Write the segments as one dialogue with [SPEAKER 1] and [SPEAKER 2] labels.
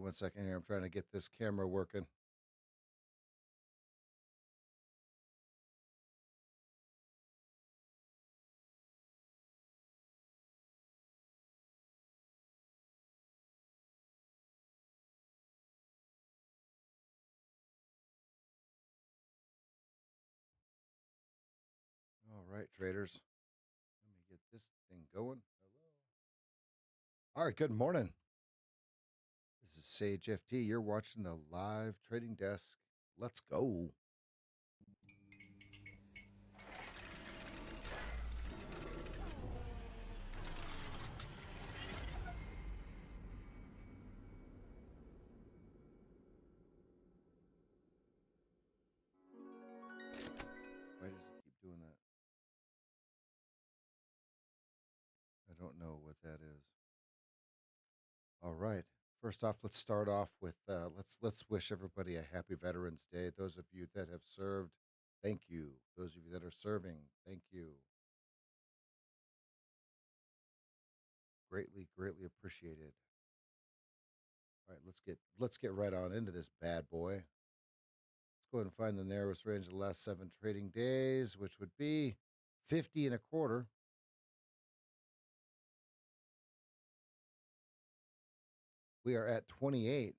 [SPEAKER 1] 1 second here. I'm trying to get this camera working. All right, traders. Let me get this thing going. Hello. All right, good morning. This is SageFT. You're watching the live trading desk. Let's go. Why does it keep doing that? I don't know what that is. All right. First off, let's start off with let's wish everybody a happy Veterans Day. Those of you that have served, thank you. Those of you that are serving, thank you. Greatly, greatly appreciated. All right, let's get right on into this bad boy. Let's go ahead and find the narrowest range of the last 7 trading days, which would be 50 and a quarter. We are at 28.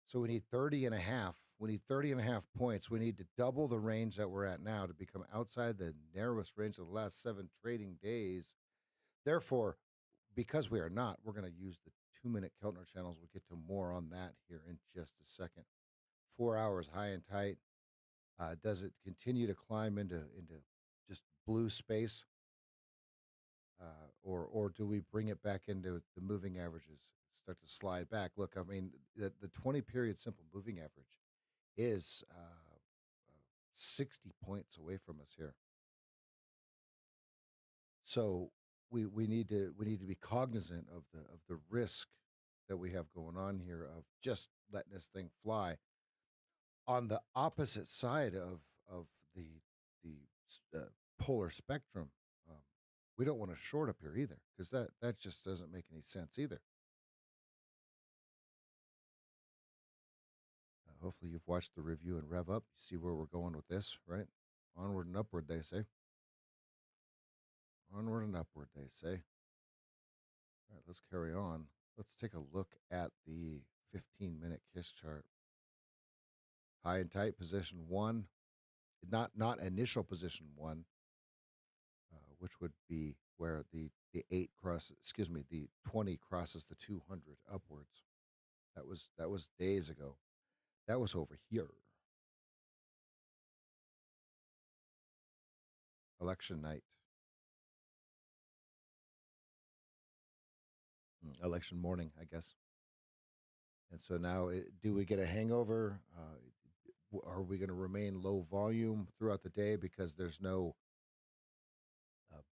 [SPEAKER 1] So we need 30 and a half. We need 30 and a half points. We need to double the range that we're at now to become outside the narrowest range of the last 7 trading days. Therefore, because we are not, we're going to use the 2-minute Keltner channels. We'll get to more on that here in just a second. 4 hours high and tight. Does it continue to climb into just blue space? Or do we bring it back into the moving averages, start to slide back? Look, I mean, the 20-period simple moving average is 60 points away from us here. So we need to be cognizant of the risk that we have going on here of just letting this thing fly. On the opposite side of the polar spectrum, we don't want to short up here either, because that just doesn't make any sense either. Hopefully you've watched the review and rev up. You see where we're going with this, right? Onward and upward, they say. Onward and upward, they say. All right, let's carry on. Let's take a look at the 15-minute KISS chart. High and tight, position 1. Not initial position 1, which would be where the 8 crosses, the 20 crosses the 200 upwards. That was days ago. That was over here. Election night. Election morning, I guess. And so now, do we get a hangover? Are we going to remain low volume throughout the day because there's no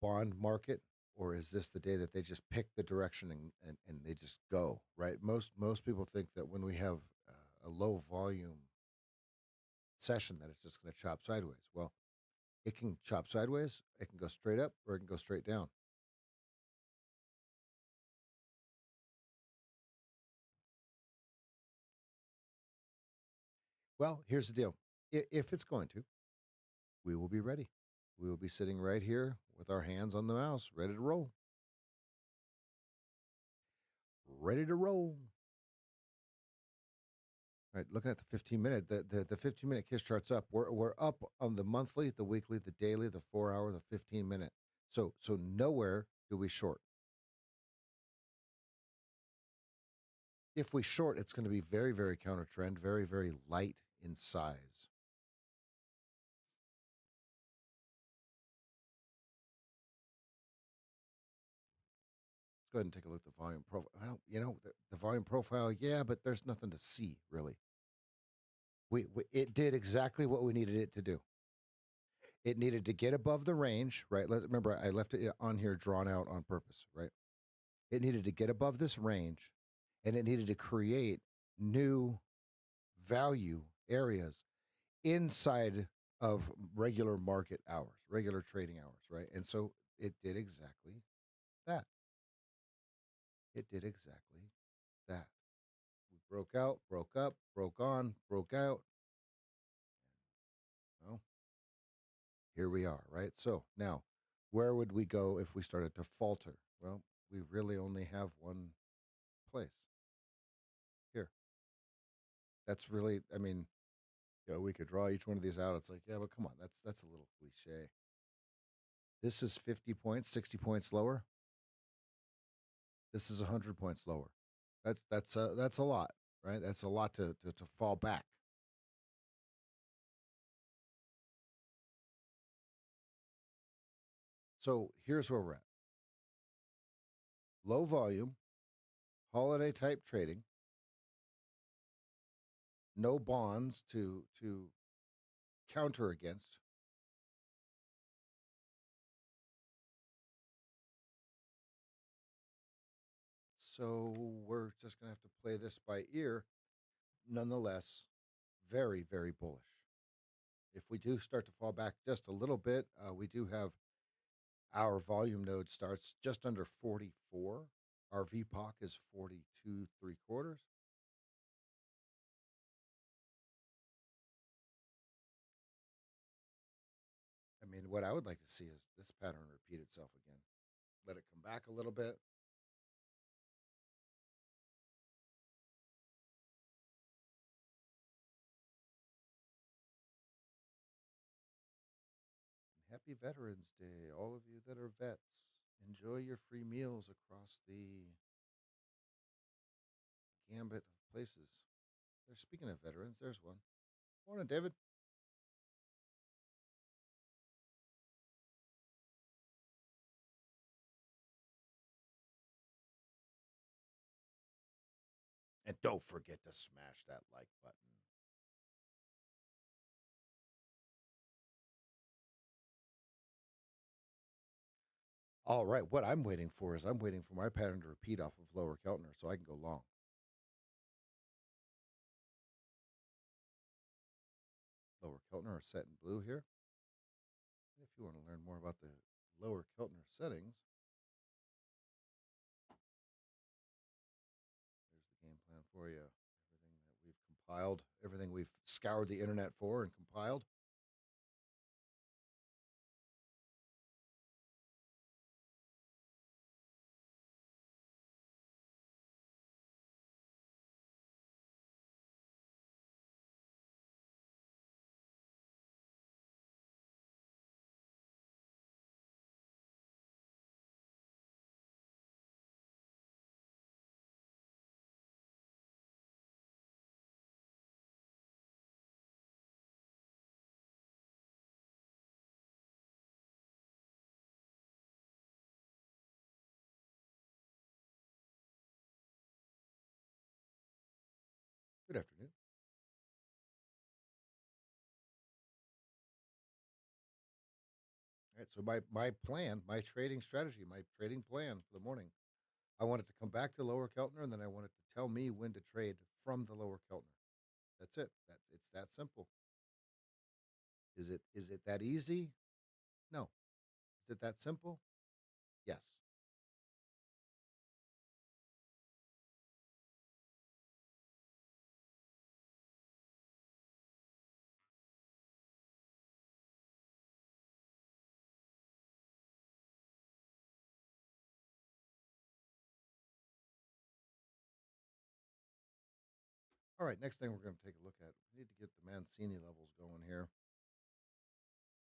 [SPEAKER 1] bond market? Or is this the day that they just pick the direction and they just go, right? Most people think that when we have a low volume session that it's just going to chop sideways. Well, it can chop sideways, it can go straight up, or it can go straight down. Well, here's the deal. If it's going to, we will be ready. We will be sitting right here with our hands on the mouse, ready to roll. Ready to roll. All right, looking at the 15-minute, the 15-minute KISS chart's up. We're up on the monthly, the weekly, the daily, the 4-hour, the 15-minute. So nowhere do we short. If we short, it's going to be very, very counter trend, very, very light in size. Let's go ahead and take a look at the volume profile. Well, you know, the volume profile, yeah, but there's nothing to see, really. It did exactly what we needed it to do. It needed to get above the range, right? Remember, I left it on here drawn out on purpose, right? It needed to get above this range, and it needed to create new value areas inside of regular market hours, regular trading hours, right? And so it did exactly that. It did exactly that. We broke out, broke up, broke on, broke out. Well, here we are, right? So now, where would we go if we started to falter? Well, we really only have one place here. That's really, I mean, we could draw each one of these out. It's like, yeah, but come on, that's a little cliche. This is 50 points, 60 points lower. This is 100 points lower. That's a lot, right? That's a lot to fall back. So here's where we're at: low volume, holiday type trading, no bonds to counter against. So we're just gonna have to play this by ear. Nonetheless, very, very bullish. If we do start to fall back just a little bit, we do have our volume node starts just under 44. Our VPOC is 42 3/4. I mean, what I would like to see is this pattern repeat itself again. Let it come back a little bit. And happy Veterans Day, all of you that are vets. Enjoy your free meals across the gambit of places. They're speaking of veterans. There's one. Morning, David. And don't forget to smash that like button. All right, what I'm waiting for is I'm waiting for my pattern to repeat off of lower Keltner so I can go long. Lower Keltner are set in blue here. And if you want to learn more about the lower Keltner settings, there's the game plan for you. Everything that we've compiled, everything we've scoured the internet for and compiled. Good afternoon. All right, so my plan, my trading strategy, my trading plan for the morning, I want it to come back to lower Keltner, and then I want it to tell me when to trade from the lower Keltner. That's it. It's that simple. Is it that easy? No. Is it that simple? Yes. All right, next thing we're going to take a look at. We need to get the Mancini levels going here.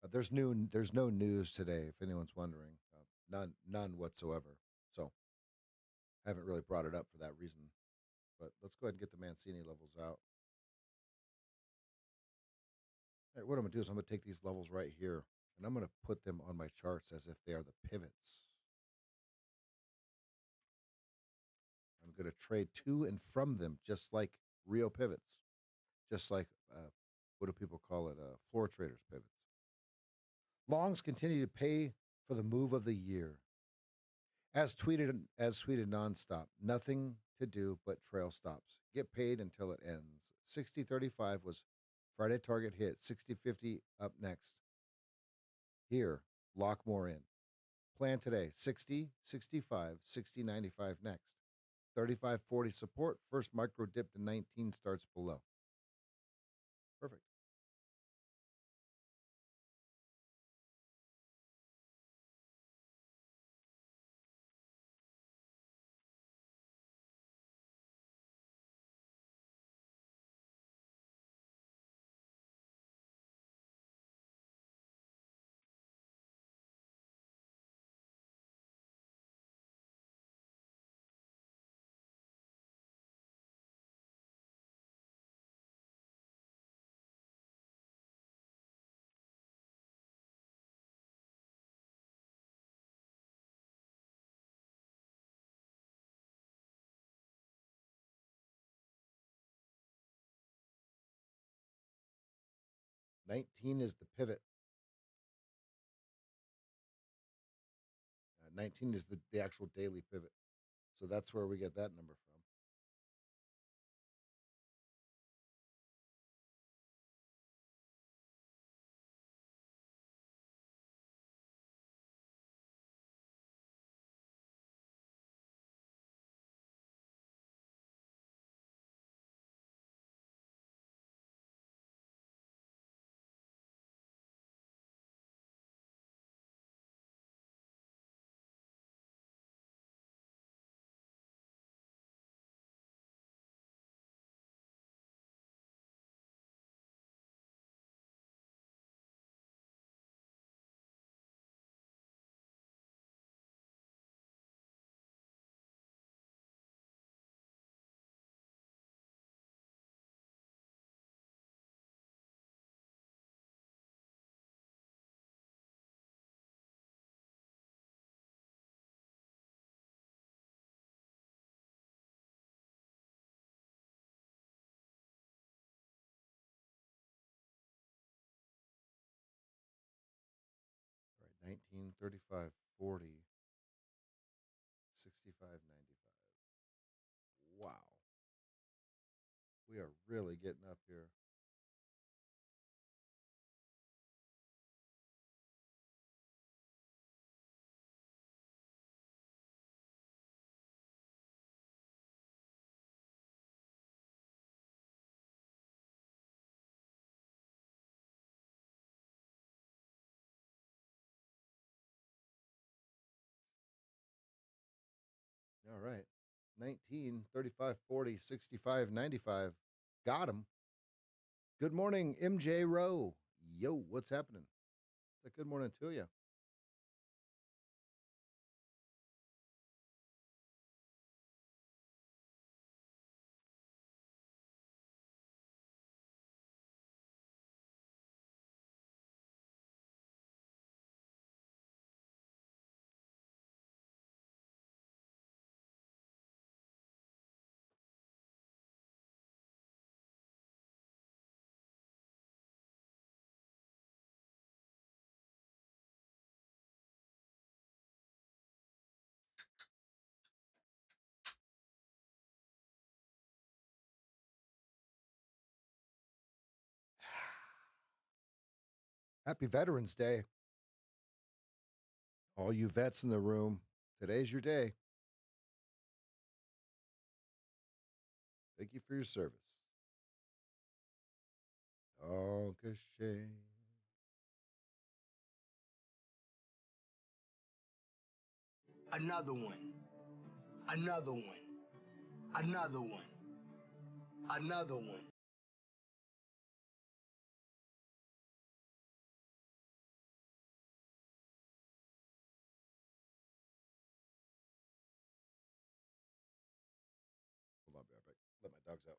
[SPEAKER 1] There's no news today, if anyone's wondering. None whatsoever. So I haven't really brought it up for that reason. But let's go ahead and get the Mancini levels out. All right, what I'm going to do is I'm going to take these levels right here, and I'm going to put them on my charts as if they are the pivots. I'm going to trade to and from them just like real pivots, just like what do people call it? Floor traders pivots. Longs continue to pay for the move of the year. As tweeted nonstop, nothing to do but trail stops. Get paid until it ends. 60.35 was Friday target hit. 60.50 up next. Here, lock more in. Plan today. 60, 65, 60.95 next. 3540 support. First micro dip to 19 starts below. Perfect. $19 is the pivot. 19 is the actual daily pivot. So that's where we get that number from. All right, 19, 35, 40, 65, 95. Wow. We are really getting up here. All right. 19, 35, 40, 65, 95. Got him. Good morning, MJ Rowe. Yo, what's happening? It's a good morning to you. Happy Veterans Day. All you vets in the room, today's your day. Thank you for your service. Oh, que shame.
[SPEAKER 2] Another one. Another one. Another one. Another one.
[SPEAKER 1] Hold on, be right back. Let my dogs out.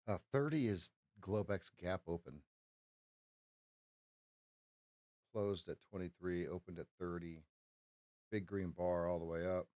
[SPEAKER 1] 30 is Globex gap open. Closed at 23, opened at 30. Big green bar all the way up.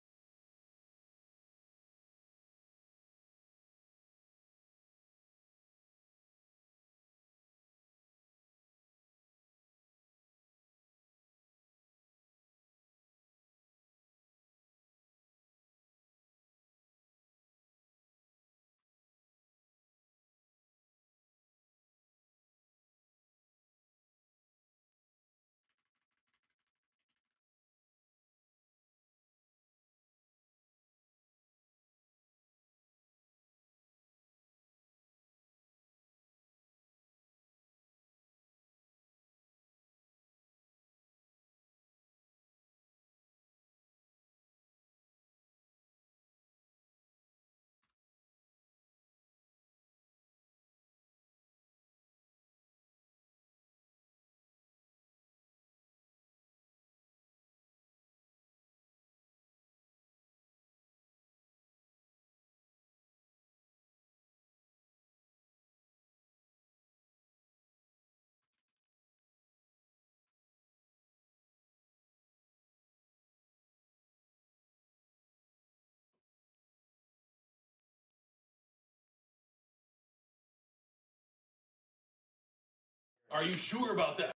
[SPEAKER 3] Are you sure about that?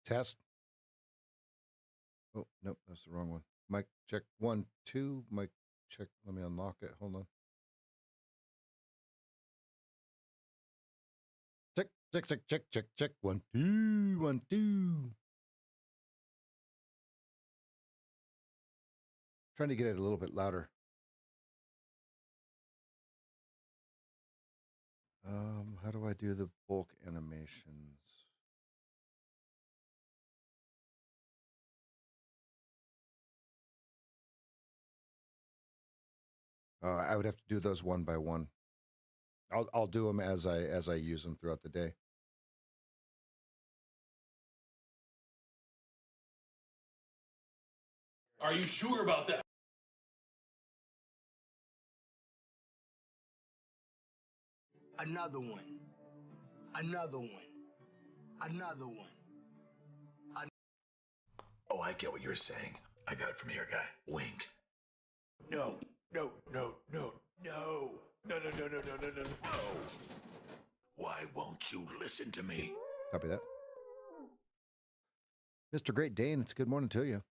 [SPEAKER 1] Test. Oh, nope, that's the wrong one. Mic check 1, 2. Mic check. Let me unlock it. Hold on. Check, check, check, check, check, check. 1, 2, 1, 2. Trying to get it a little bit louder. How do I do the bulk animations? I would have to do those one by one. I'll do them as I use them throughout the day.
[SPEAKER 3] Are you sure about that?
[SPEAKER 2] Another one. Another one. Another one.
[SPEAKER 4] Oh, I get what you're saying. I got it from here, guy. Wink. No, no, no, no, no. No, no, no, no, no, no, no, no. Why won't you listen to me?
[SPEAKER 1] Copy that. Mr. Great Dane, it's good morning to you.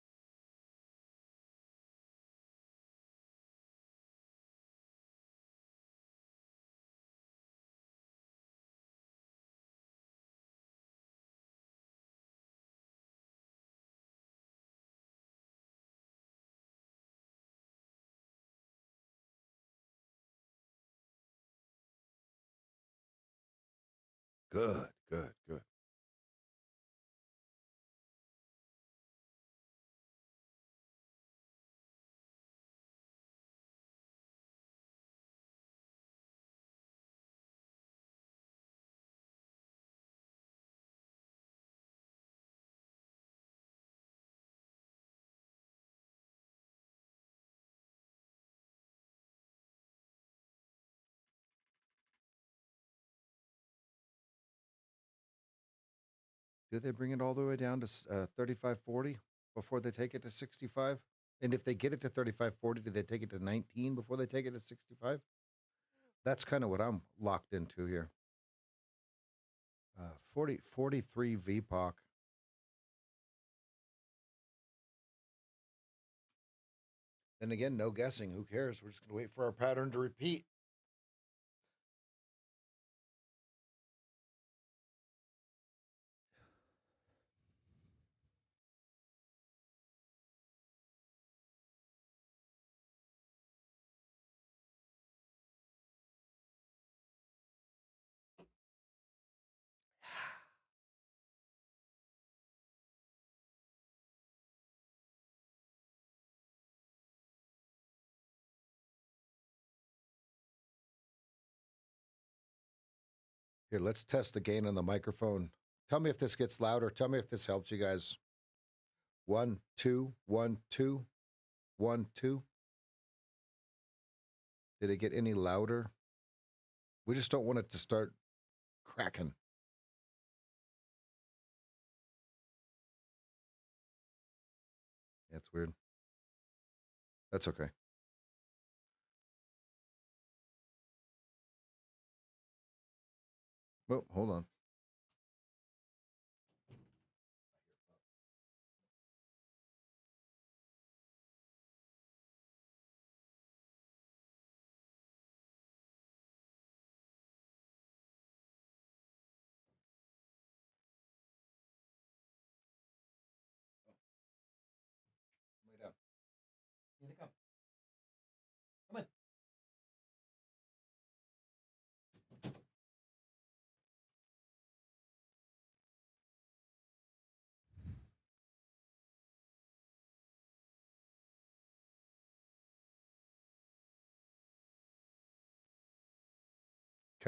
[SPEAKER 1] Good, good, good. Do they bring it all the way down to 3540 before they take it to 65? And if they get it to 3540, do they take it to 19 before they take it to 65? That's kind of what I'm locked into here. 43 VPOC. Then again, no guessing. Who cares? We're just going to wait for our pattern to repeat. Here, let's test the gain on the microphone. Tell me if this gets louder. Tell me if this helps you guys. 1, 2, 1, 2, 1, 2. Did it get any louder? We just don't want it to start cracking. That's weird. That's okay. Oh, hold on. Lay down. Here they come. Come on.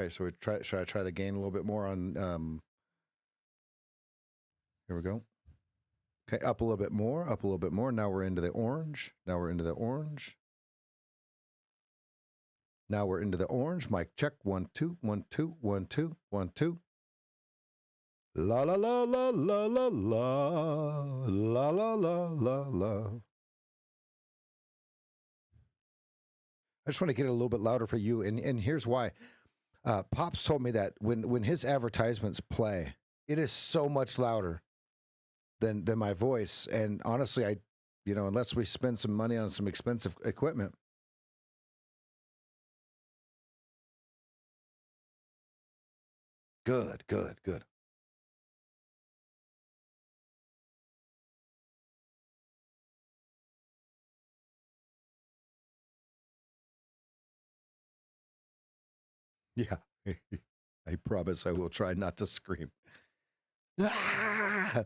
[SPEAKER 1] Okay, so should I try the gain a little bit more on here we go. Okay, up a little bit more, up a little bit more. Now we're into the orange. Now we're into the orange. Now we're into the orange. Mic check. 1, 2, 1, 2, 1, 2, 1, 2. La la la la la la la la la la la la. I just want to get it a little bit louder for you, and here's why. Pops told me that when his advertisements play, it is so much louder than my voice. And honestly, unless we spend some money on some expensive equipment. Good, good, good. Yeah, I promise I will try not to scream. Ah!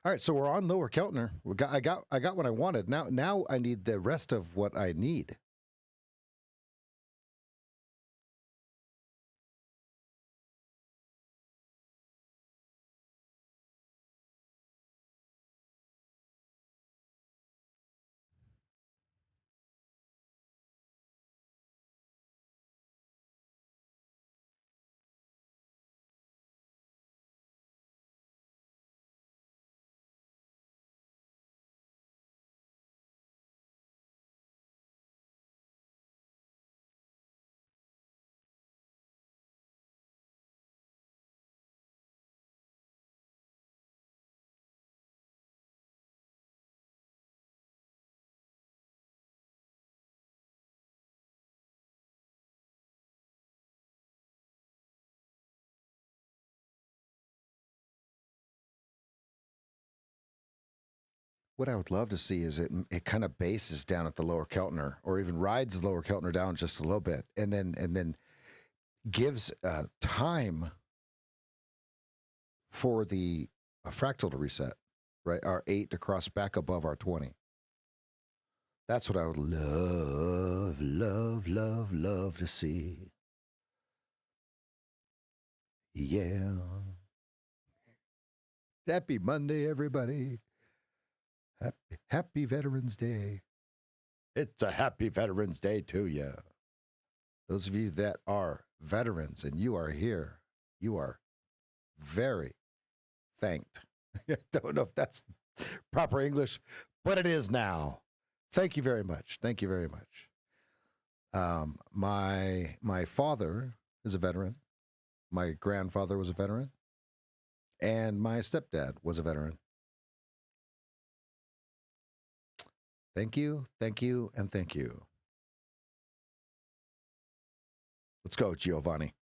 [SPEAKER 1] All right, so we're on lower Keltner. I got what I wanted. Now I need the rest of what I need. What I would love to see is it kind of bases down at the lower Keltner, or even rides the lower Keltner down just a little bit, and then gives time for the fractal to reset, right? Our 8 to cross back above our 20. That's what I would love, love, love, love to see. Yeah. Happy Monday, everybody. Happy Veterans Day. It's a happy Veterans Day to you. Those of you that are veterans and you are here, you are very thanked. I don't know if that's proper English, but it is now. Thank you very much. Thank you very much. My father is a veteran. My grandfather was a veteran. And my stepdad was a veteran. Thank you, and thank you. Let's go, Giovanni.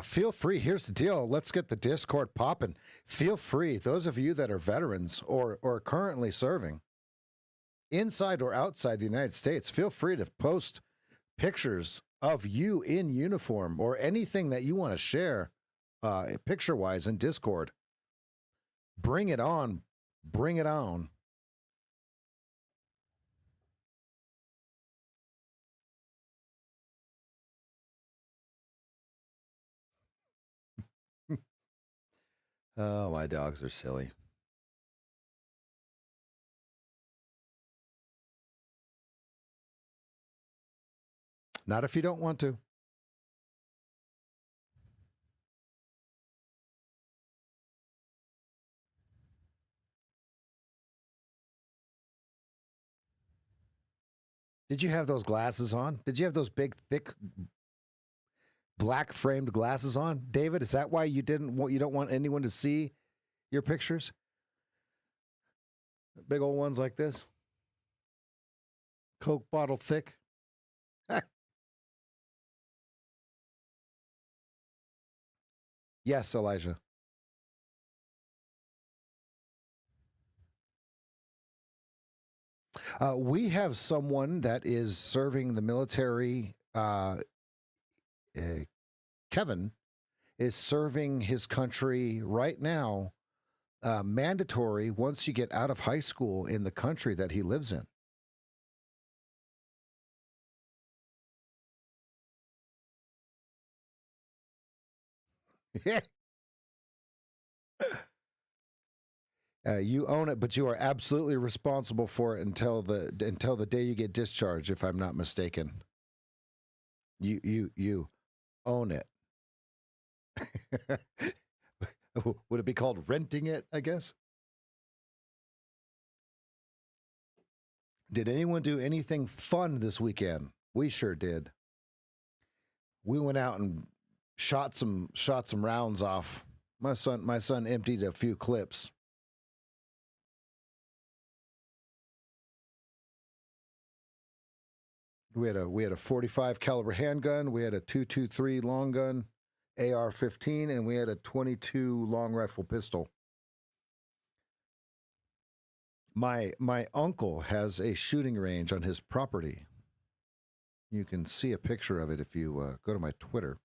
[SPEAKER 1] Feel free. Here's the deal. Let's get the Discord popping. Feel free. Those of you that are veterans or currently serving inside or outside the United States, feel free to post pictures of you in uniform or anything that you want to share picture-wise in Discord. Bring it on. Bring it on. Oh, my dogs are silly. Not if you don't want to. Did you have those glasses on? Did you have those big, thick, black framed glasses on, David? Is that why you don't want anyone to see your pictures? Big old ones like this, Coke bottle thick. Yes, Elijah. We have someone that is serving the military. Kevin is serving his country right now, mandatory once you get out of high school in the country that he lives in. You own it, but you are absolutely responsible for it until the day you get discharged, if I'm not mistaken. You own it. Would it be called renting it, I guess? Did anyone do anything fun this weekend? We sure did. We went out and shot some rounds off. My son emptied a few clips. We had a 45 caliber handgun, we had a 223 long gun, AR-15, and we had a 22 long rifle pistol. My uncle has a shooting range on his property. You can see a picture of it if you go to my Twitter.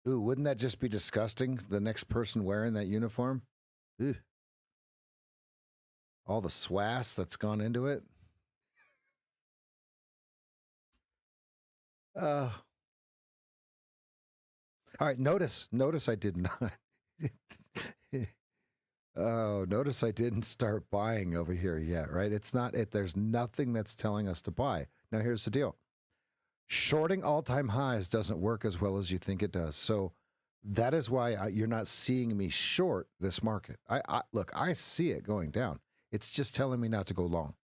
[SPEAKER 1] Ooh, wouldn't that just be disgusting? The next person wearing that uniform? Ooh. All the swass that's gone into it. All right, notice I did not. Oh, notice I didn't start buying over here yet, right? It's not it. There's nothing that's telling us to buy. Now, here's the deal. Shorting all-time highs doesn't work as well as you think it does. So that is why you're not seeing me short this market. Look, I see it going down. It's just telling me not to go long.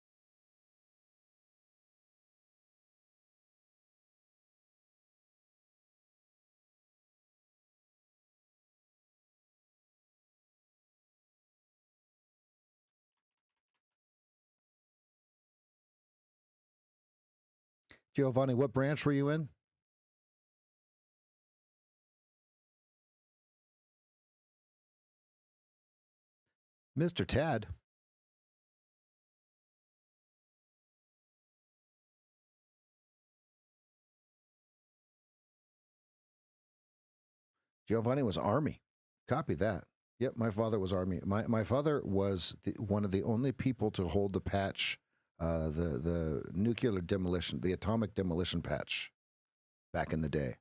[SPEAKER 1] Giovanni, what branch were you in? Mr. Tad. Giovanni was Army. Copy that. Yep, my father was Army. My father was one of the only people to hold the patch, the nuclear demolition, the atomic demolition patch back in the day.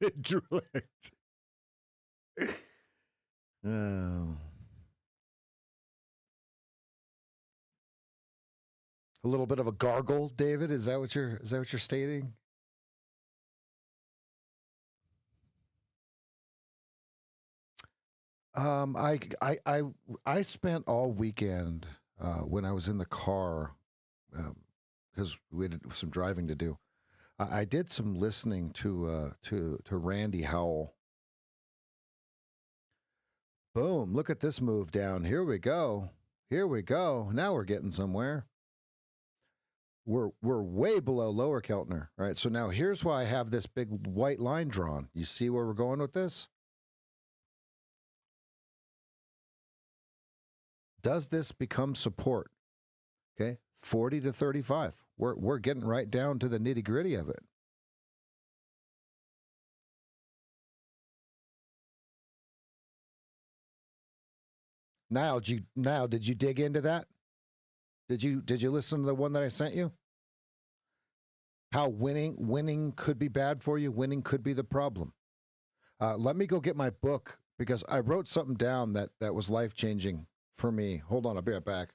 [SPEAKER 1] It drooled. Oh. A little bit of a gargle, David. Is that what you're stating? I spent all weekend when I was in the car because we had some driving to do. I did some listening to Randy Howell. Boom! Look at this move down. Here we go. Here we go. Now we're getting somewhere. We're way below lower Keltner, right? So now here's why I have this big white line drawn. You see where we're going with this? Does this become support? Okay, 40 to 35. We're getting right down to the nitty gritty of it. Now, did you dig into that? Did you listen to the one that I sent you? How winning could be bad for you. Winning could be the problem. Let me go get my book because I wrote something down that was life changing for me. Hold on, I'll be right back.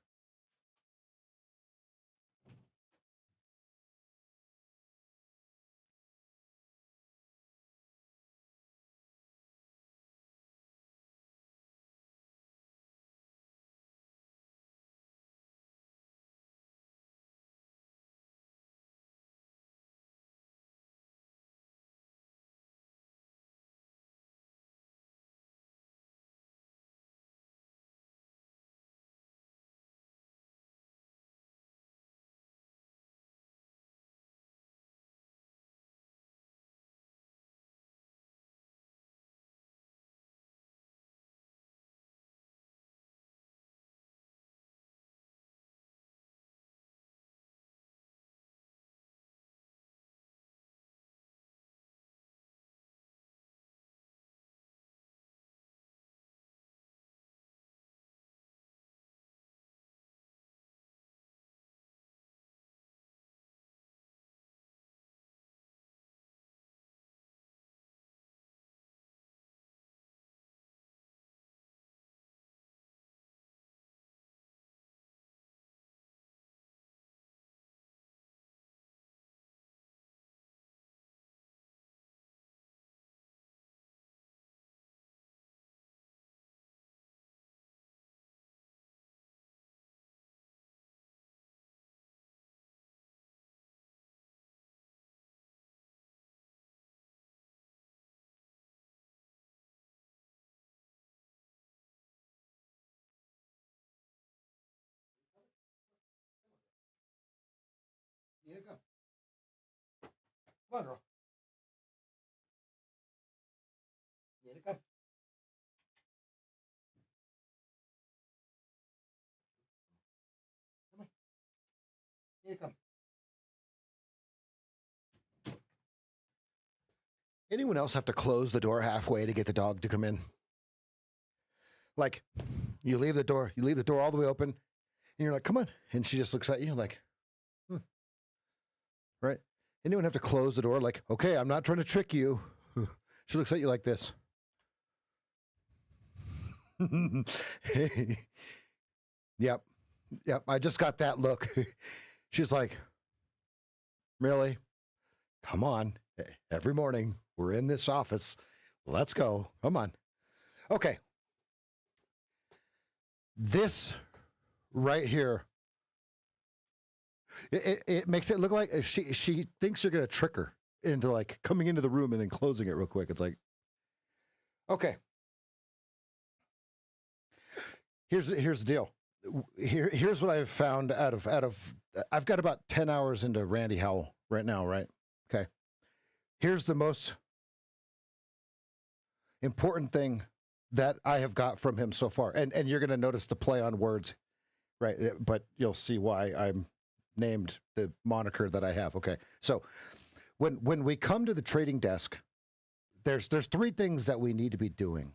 [SPEAKER 1] Yeah, go. Come on, girl. Yeah, go. Here come. Anyone else have to close the door halfway to get the dog to come in? Like, you leave the door all the way open, and you're like, come on. And she just looks at you like, right? Anyone have to close the door? Like, okay, I'm not trying to trick you. She looks at you like this. Yep. I just got that look. She's like, really? Come on. Every morning we're in this office. Let's go. Come on. Okay. This right here, it makes it look like she thinks you're going to trick her into like coming into the room and then closing it real quick. It's like, okay. Here's the deal. Here's what I've found out of I've got about 10 hours into Randy Howell right now, right? Okay. Here's the most important thing that I have got from him so far. And you're going to notice the play on words, right? But you'll see why I'm named the moniker that I have. Okay. So when we come to the trading desk, there's three things that we need to be doing.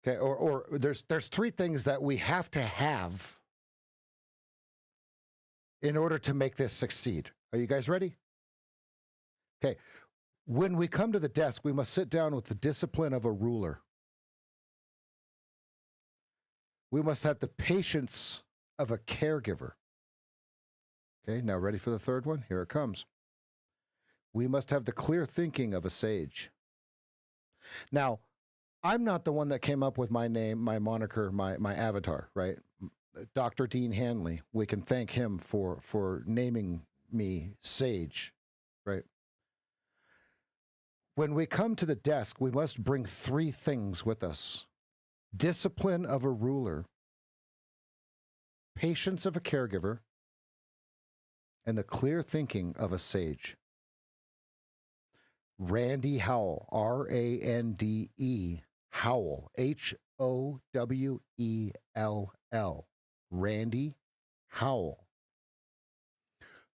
[SPEAKER 1] Okay, or there's three things that we have to have in order to make this succeed. Are you guys ready? Okay, when we come to the desk, we must sit down with the discipline of a ruler. We must have the patience of a caregiver. Okay, now ready for the third one? Here it comes. We must have the clear thinking of a sage. Now, I'm not the one that came up with my name, my moniker, my avatar, right? Dr. Dean Hanley. We can thank him for naming me Sage, right? When we come to the desk, we must bring three things with us: discipline of a ruler, patience of a caregiver, and the clear thinking of a sage. Randy Howell, R-A-N-D-E, Howell, H-O-W-E-L-L, Randy Howell.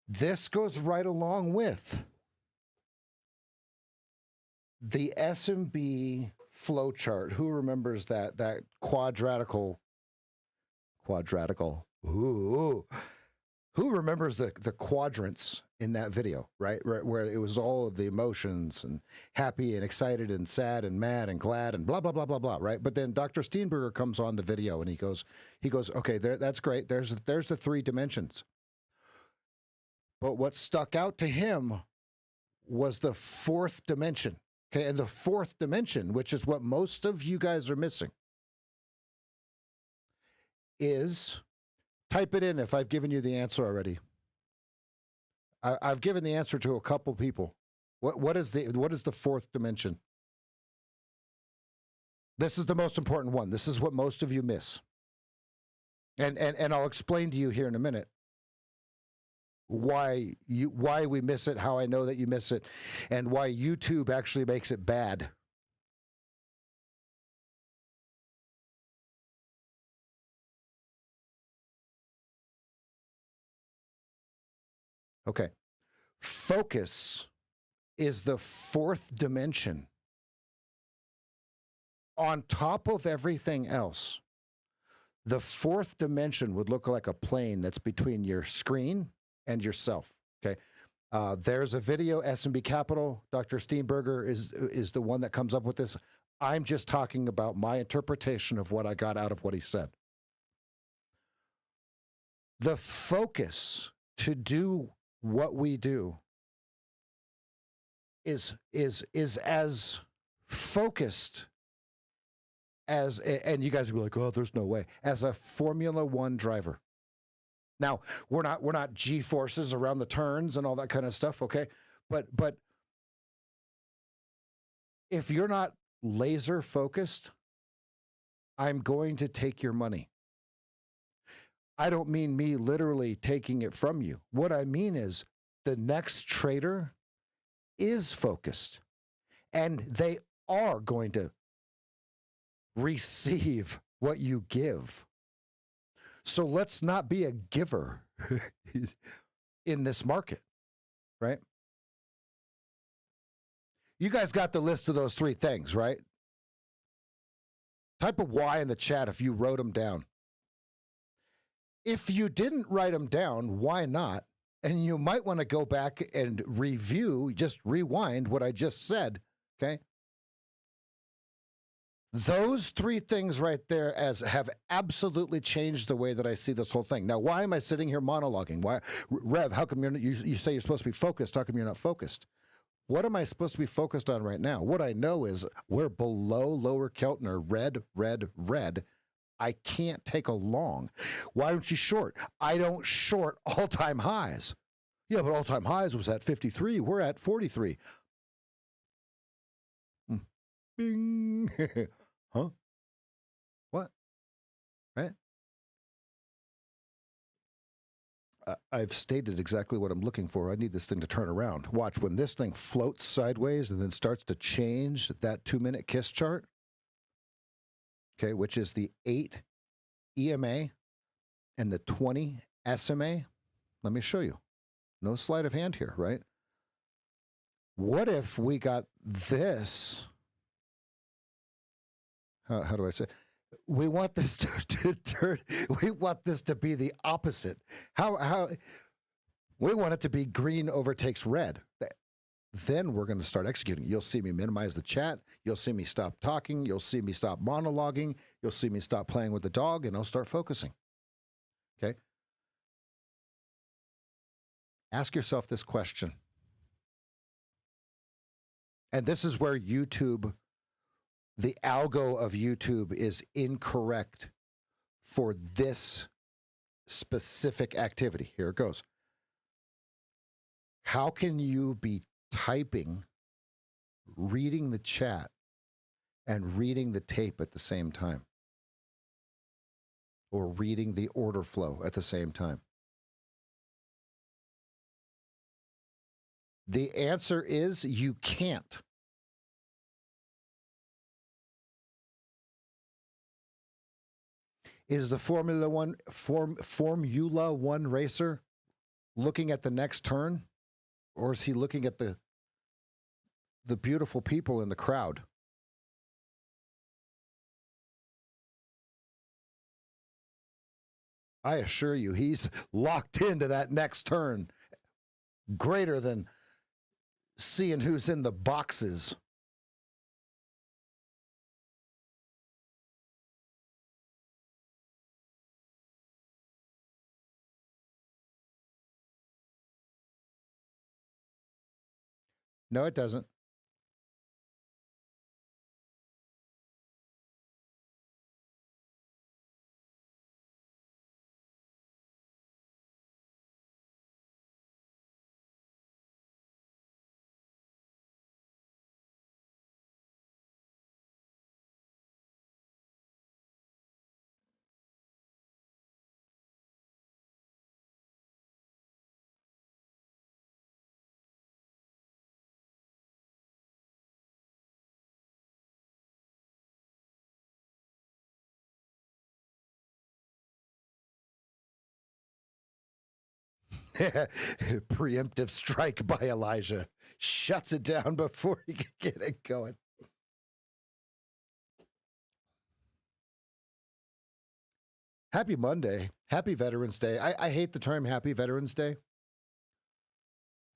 [SPEAKER 1] This goes right along with the SMB flowchart. Who remembers that quadratical? Ooh. Who remembers the quadrants in that video, right? Where it was all of the emotions and happy and excited and sad and mad and glad and blah, blah, blah, blah, blah, right? But then Dr. Steenberger comes on the video and he goes, okay, that's great. There's the three dimensions. But what stuck out to him was the fourth dimension. Okay, and the fourth dimension, which is what most of you guys are missing, is, type it in if I've given you the answer already. I've given the answer to a couple people. What is the fourth dimension? This is the most important one. This is what most of you miss. And I'll explain to you here in a minute why we miss it, how I know that you miss it, and why YouTube actually makes it bad. Okay. Focus is the fourth dimension. On top of everything else, the fourth dimension would look like a plane that's between your screen and yourself. Okay. There's a video, SMB Capital. Dr. Steenberger is the one that comes up with this. I'm just talking about my interpretation of what I got out of what he said. The focus to do what we do is as focused as, and you guys will be like, oh, there's no way, as a Formula One driver. Now, we're not G-forces around the turns and all that kind of stuff, okay? But if you're not laser focused, I'm going to take your money. I don't mean me literally taking it from you. What I mean is the next trader is focused, and they are going to receive what you give. So let's not be a giver. in this market, right? You guys got the list of those three things, right? Type a Y in the chat if you wrote them down. If you didn't write them down, why not? And you might want to go back and review, just rewind what I just said, okay? Those three things right there have absolutely changed the way that I see this whole thing. Now, why am I sitting here monologuing? Why, Rev, how come you say you're supposed to be focused? How come you're not focused? What am I supposed to be focused on right now? What I know is we're below lower Keltner, red, red, red. I can't take a long. Why don't you short? I don't short all-time highs. Yeah, but all-time highs was at 53. We're at 43. Bing. Huh? What? Right? I've stated exactly what I'm looking for. I need this thing to turn around. Watch, when this thing floats sideways and then starts to change that 2-minute KISS chart, okay, which is the 8 EMA and the 20 SMA. Let me show you. No sleight of hand here, right? What if we got this? How do I say? We want this to turn. We want this to be the opposite. How? We want it to be green overtakes red. Then we're going to start executing. You'll see me minimize the chat. You'll see me stop talking. You'll see me stop monologuing. You'll see me stop playing with the dog, and I'll start focusing. Okay? Ask yourself this question. And this is where YouTube, the algo of YouTube is incorrect for this specific activity. Here it goes. How can you be typing, reading the chat, and reading the tape at the same time? Or reading the order flow at the same time? The answer is you can't. Is the Formula One racer looking at the next turn, or is he looking at the beautiful people in the crowd? I assure you, he's locked into that next turn, greater than seeing who's in the boxes. No, it doesn't. Preemptive strike by Elijah. Shuts it down before he can get it going. Happy Monday. Happy Veterans Day. I hate the term Happy Veterans Day.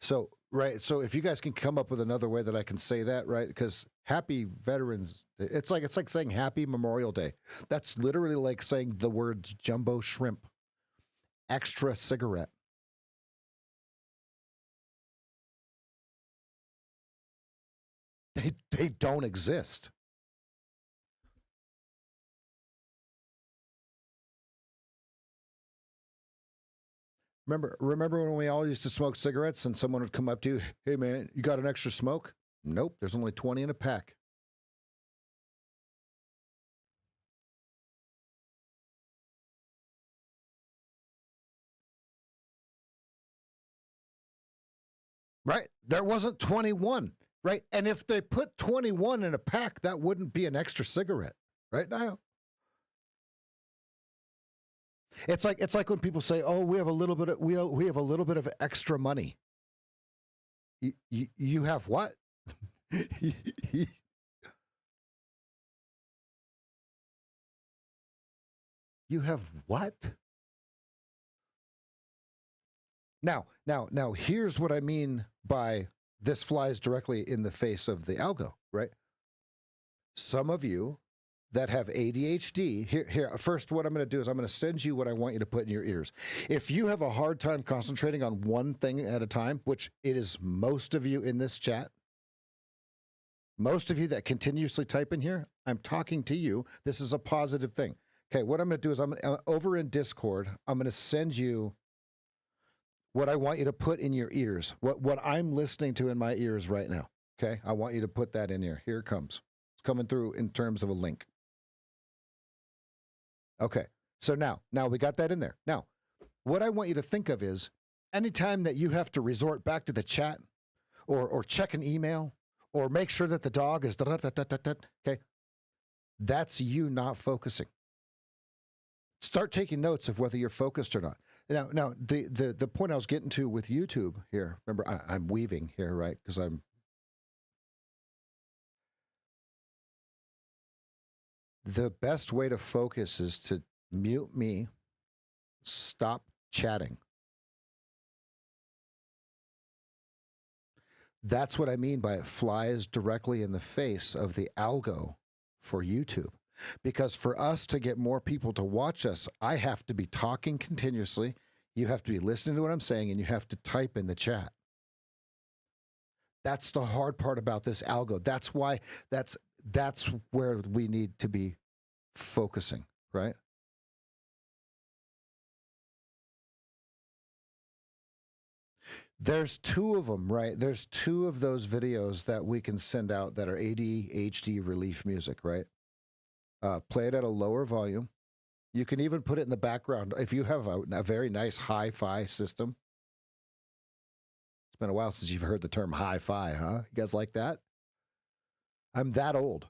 [SPEAKER 1] So, right. So if you guys can come up with another way that I can say that, right? Because Happy Veterans Day, it's like saying Happy Memorial Day. That's literally like saying the words jumbo shrimp, extra cigarette. They don't exist. Remember when we all used to smoke cigarettes and someone would come up to you, hey man, you got an extra smoke? Nope, there's only 20 in a pack. Right? There wasn't 21, right? And if they put 21 in a pack, that wouldn't be an extra cigarette, right now. It's like when people say, "Oh, we have a little bit of we have a little bit of extra money." You have what? You have what? Now, here's what I mean by this flies directly in the face of the algo, right? Some of you that have ADHD, here, first, what I'm going to do is I'm going to send you what I want you to put in your ears. If you have a hard time concentrating on one thing at a time, which it is most of you in this chat, most of you that continuously type in here, I'm talking to you. This is a positive thing. Okay, what I'm going to do is I'm over in Discord, I'm going to send you what I want you to put in your ears, what I'm listening to in my ears right now. Okay, I want you to put that in here. Here it comes. It's coming through in terms of a link. Okay, so now we got that in there. Now, what I want you to think of is anytime that you have to resort back to the chat or check an email or make sure that the dog is okay, that's you not focusing. Start taking notes of whether you're focused or not. Now, the point I was getting to with YouTube here, remember, I'm weaving here, right? Because the best way to focus is to mute me, stop chatting. That's what I mean by it flies directly in the face of the algo for YouTube. Because for us to get more people to watch us, I have to be talking continuously. You have to be listening to what I'm saying, and you have to type in the chat. That's the hard part about this algo. That's why that's where we need to be focusing, right? There's two of them, right? There's two of those videos that we can send out that are ADHD relief music, right? Play it at a lower volume. You can even put it in the background. If you have a very nice hi-fi system. It's been a while since you've heard the term hi-fi, huh? You guys like that? I'm that old.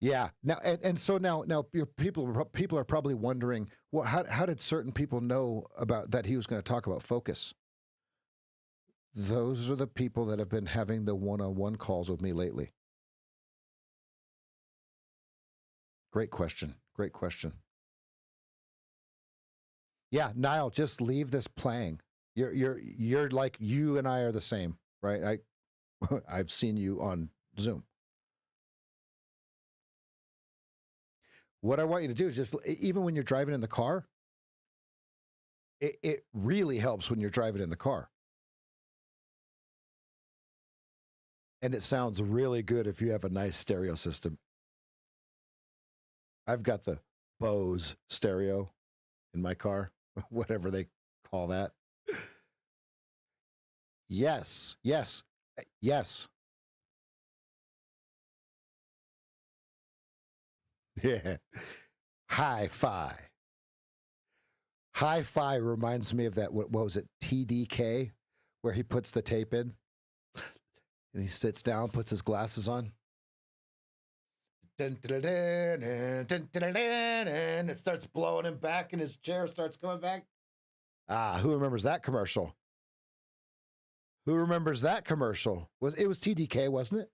[SPEAKER 1] Yeah. Now, so now your people are probably wondering, well, how did certain people know about that he was going to talk about focus? Those are the people that have been having the one-on-one calls with me lately. Great question. Great question. Yeah, Niall, just leave this playing. You're like, you and I are the same, right? I've seen you on Zoom. What I want you to do is just, even when you're driving in the car, it really helps when you're driving in the car. And it sounds really good if you have a nice stereo system. I've got the Bose stereo in my car, whatever they call that. Yes. Yeah. Hi-fi. Hi-fi reminds me of that, what was it, TDK, where he puts the tape in and he sits down, puts his glasses on. And it starts blowing him back and his chair starts coming back. Who remembers that commercial? Who remembers that commercial? It was TDK, wasn't it?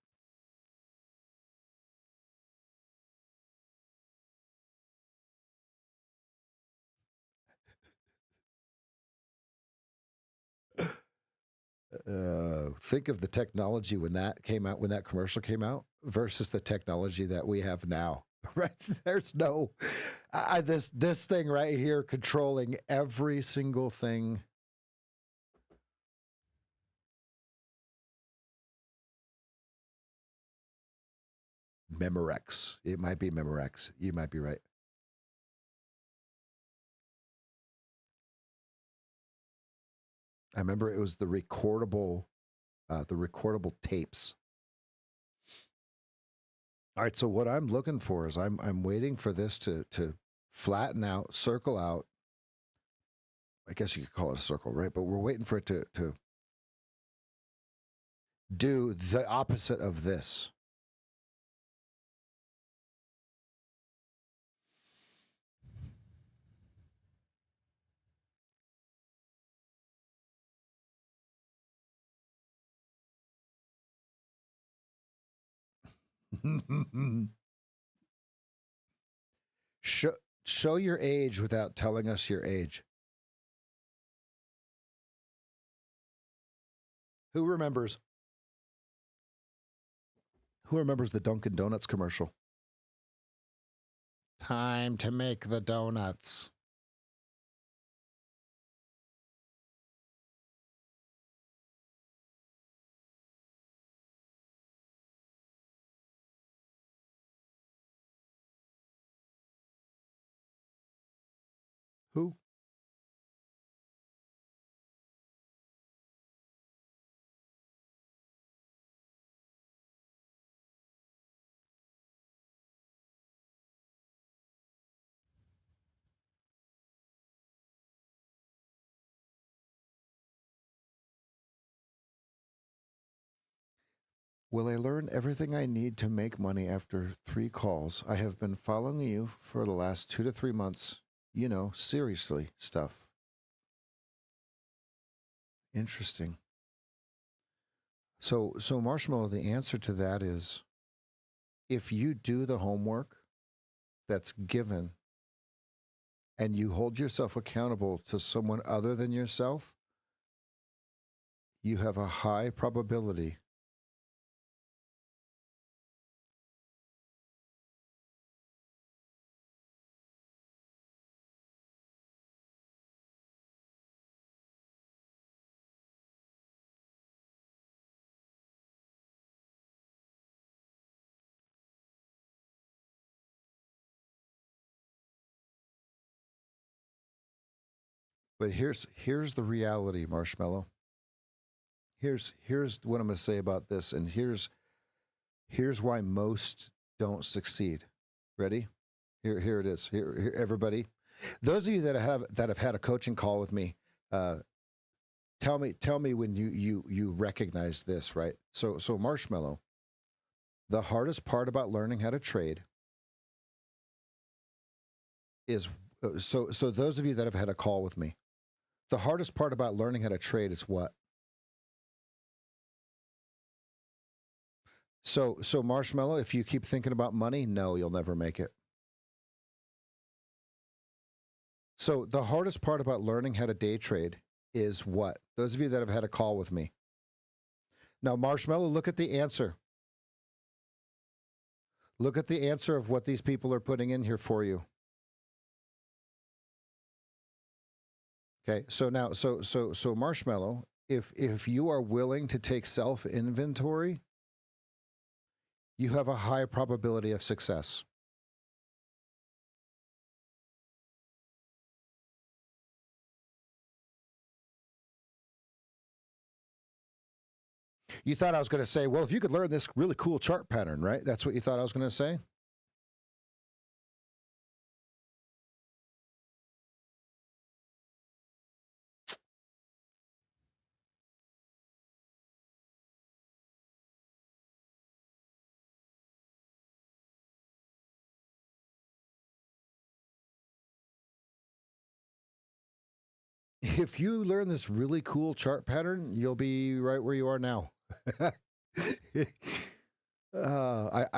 [SPEAKER 1] Think of the technology when that came out, when that commercial came out, versus the technology that we have now. Right? There's no this thing right here controlling every single thing. Memorex. It might be Memorex. You might be right. I remember it was the recordable tapes. All right, so what I'm looking for is I'm waiting for this to flatten out, circle out. I guess you could call it a circle, right? But we're waiting for it to do the opposite of this. Show your age without telling us your age. Who remembers the Dunkin' Donuts commercial? Time to make the donuts. Who? Will I learn everything I need to make money after 3 calls? I have been following you for the last 2 to 3 months. You know, seriously stuff. Interesting. So Marshmallow, the answer to that is if you do the homework that's given and you hold yourself accountable to someone other than yourself, you have a high probability but here's the reality, Marshmallow. Here's what I'm going to say about this, and here's why most don't succeed. Ready? Here it is. Here everybody. Those of you that have had a coaching call with me, tell me when you recognize this, right? So Marshmallow, the hardest part about learning how to trade is so those of you that have had a call with me, the hardest part about learning how to trade is what? So Marshmallow, if you keep thinking about money, no, you'll never make it. So the hardest part about learning how to day trade is what? Those of you that have had a call with me. Now, Marshmallow, look at the answer. Look at the answer of what these people are putting in here for you. Okay, so now, so Marshmallow, if you are willing to take self-inventory, you have a high probability of success. You thought I was going to say, well, if you could learn this really cool chart pattern, right? That's what you thought I was going to say? If you learn this really cool chart pattern, you'll be right where you are now. I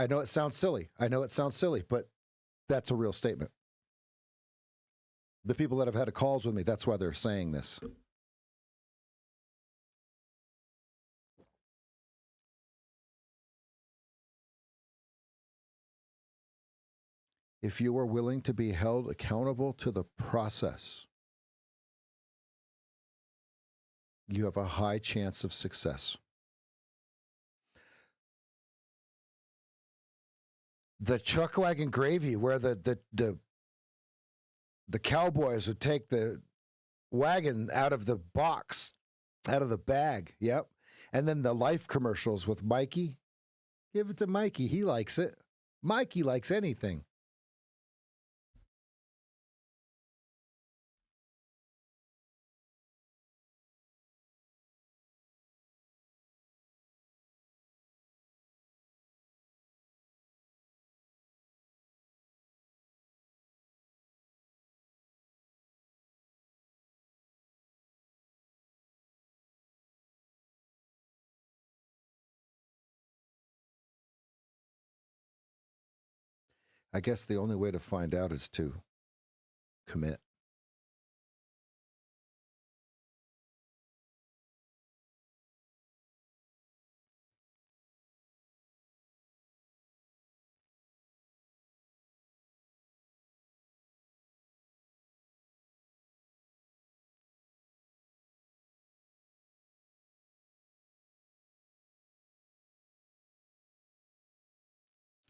[SPEAKER 1] know it sounds silly. But that's a real statement. The people that have had calls with me, that's why they're saying this. If you are willing to be held accountable to the process, you have a high chance of success. The chuck wagon gravy, where the cowboys would take the wagon out of the box, out of the bag. Yep. And then the life commercials with Mikey. Give it to Mikey. He likes it. Mikey likes anything. I guess the only way to find out is to commit.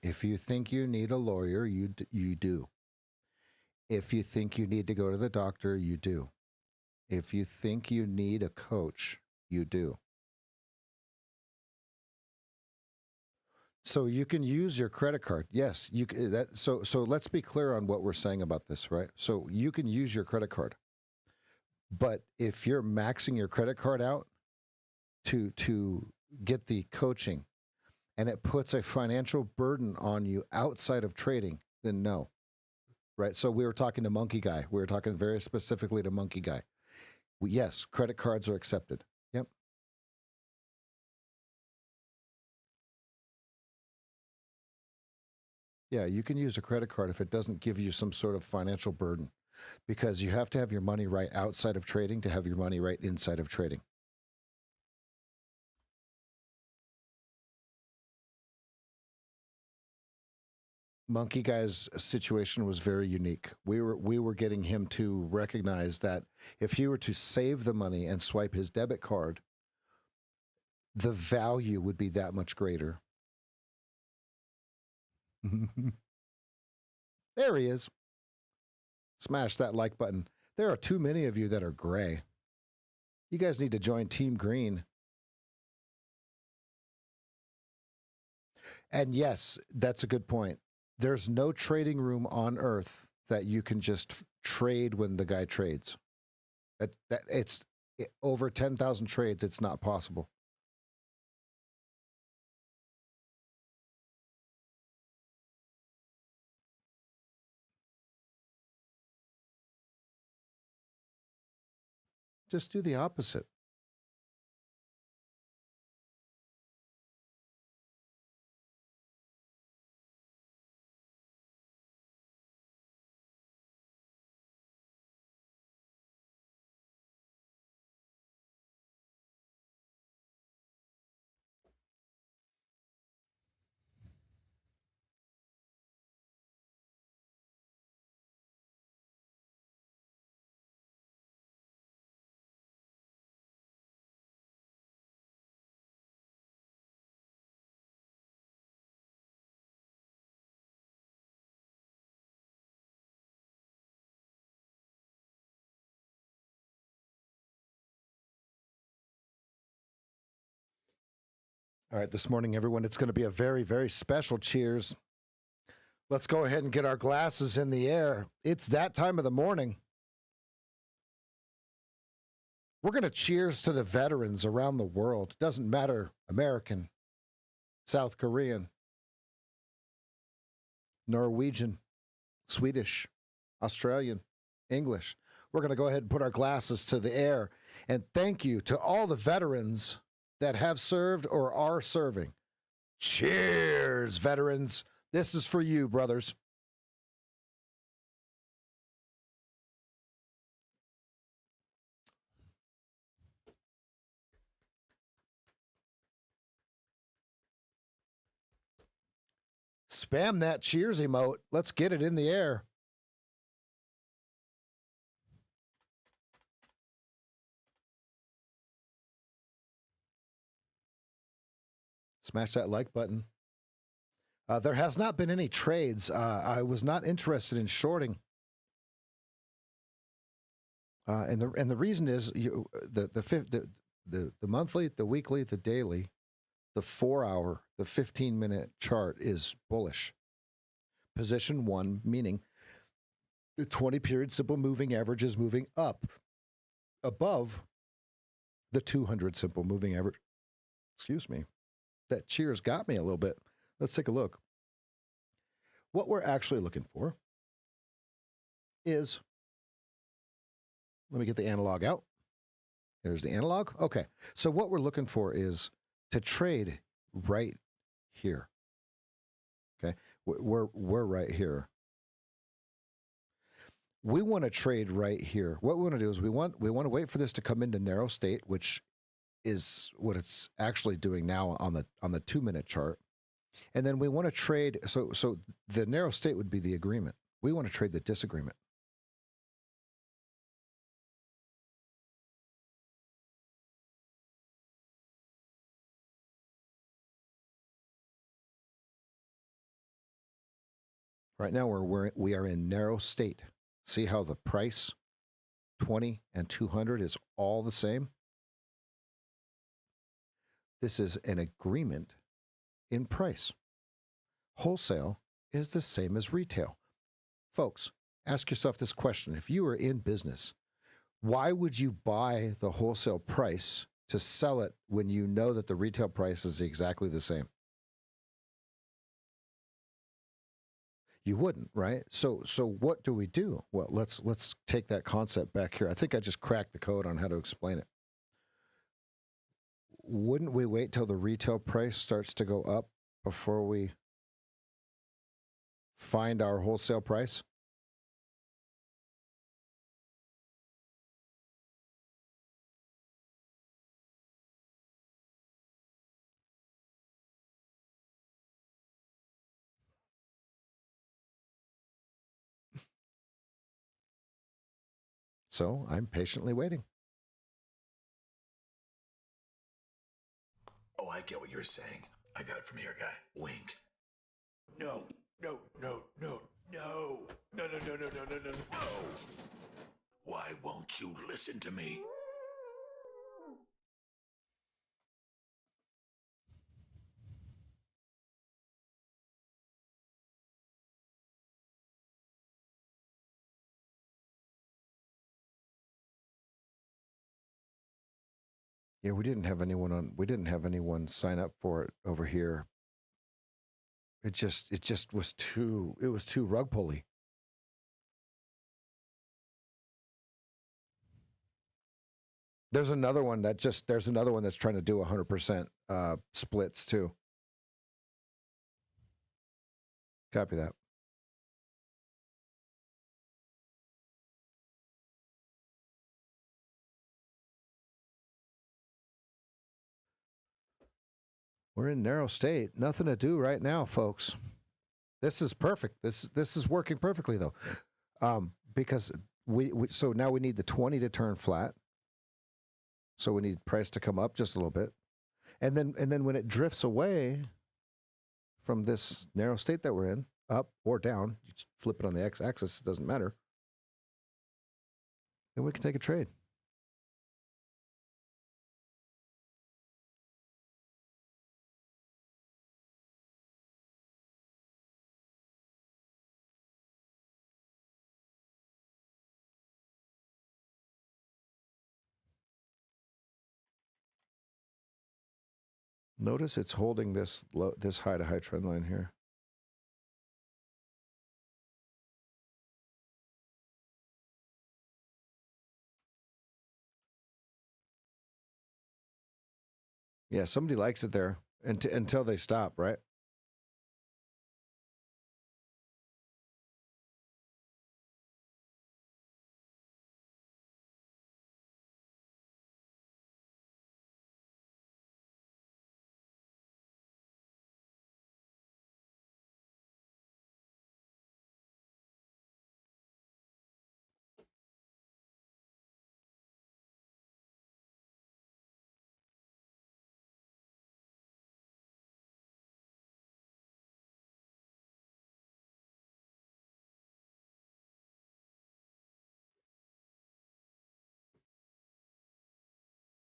[SPEAKER 1] If you think you need a lawyer, you do. If you think you need to go to the doctor, you do. If you think you need a coach, you do. So you can use your credit card. Yes, you that so let's be clear on what we're saying about this, right? So you can use your credit card. But if you're maxing your credit card out to get the coaching and it puts a financial burden on you outside of trading, then no. Right? So we were talking to Monkey Guy. We were talking very specifically to Monkey Guy. Yes, credit cards are accepted. Yep. Yeah, you can use a credit card if it doesn't give you some sort of financial burden, because you have to have your money right outside of trading to have your money right inside of trading. Monkey Guy's situation was very unique. We were getting him to recognize that if he were to save the money and swipe his debit card, the value would be that much greater. There he is. Smash that like button. There are too many of you that are gray. You guys need to join Team Green. And yes, that's a good point. There's no trading room on Earth that you can just trade when the guy trades. It's over 10,000 trades. It's not possible. Just do the opposite. All right, this morning, everyone, it's going to be a very, very special cheers. Let's go ahead and get our glasses in the air. It's that time of the morning. We're going to cheers to the veterans around the world. It doesn't matter, American, South Korean, Norwegian, Swedish, Australian, English. We're going to go ahead and put our glasses to the air and thank you to all the veterans that have served or are serving. Cheers, veterans. This is for you, brothers. Spam that cheers emote. Let's get it in the air. Smash that like button. There has not been any trades. I was not interested in shorting. And the reason is the monthly, the weekly, the daily, the 4-hour, the 15-minute chart is bullish. Position 1, meaning the 20-period simple moving average is moving up above the 200 simple moving average. Excuse me. That cheers got me a little bit. Let's take a look. What we're actually looking for is, let me get the analog out. There's the analog. Okay. So what we're looking for is to trade right here. Okay. We're right here. We want to trade right here. What we want to do is we want to wait for this to come into narrow state, which is what it's actually doing now on the 2-minute chart. And then we want to trade. So the narrow state would be the agreement. We want to trade the disagreement. Right now we are in narrow state. See how the price 20 and 200 is all the same? This is an agreement in price. Wholesale is the same as retail. Folks, ask yourself this question. If you were in business, why would you buy the wholesale price to sell it when you know that the retail price is exactly the same? You wouldn't, right? So what do we do? Well, let's take that concept back here. I think I just cracked the code on how to explain it. Wouldn't we wait till the retail price starts to go up before we find our wholesale price? So I'm patiently waiting.
[SPEAKER 4] Oh, I get what you're saying. I got it from here, guy. Wink. No, no, no, no, no, no, no, no, no, no, no, no, no. Why won't you listen to me?
[SPEAKER 1] Yeah, we didn't have anyone sign up for it over here. It just was too rug pully. There's another one that's trying to do 100% splits too. Copy that. We're in narrow state. Nothing to do right now, folks. This is perfect. This is working perfectly though, because so now we need the 20 to turn flat. So we need price to come up just a little bit, and then when it drifts away from this narrow state that we're in, up or down, you just flip it on the x-axis. It doesn't matter. Then we can take a trade. Notice it's holding this high to high trend line here. Yeah, somebody likes it there until they stop, right?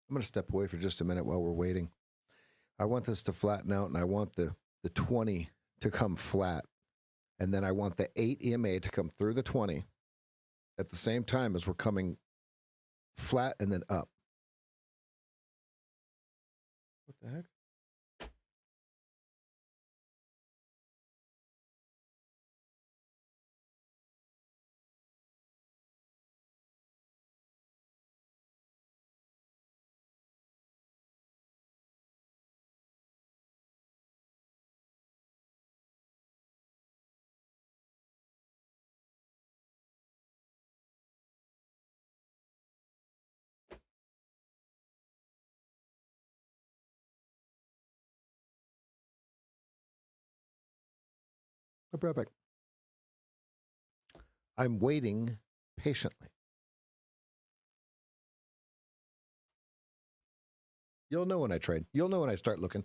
[SPEAKER 1] I'm going to step away for just a minute while we're waiting. I want this to flatten out, and I want the 20 to come flat. And then I want the 8 EMA to come through the 20 at the same time as we're coming flat and then up. What the heck? I'll be right back. I'm waiting patiently. You'll know when I trade. You'll know when I start looking.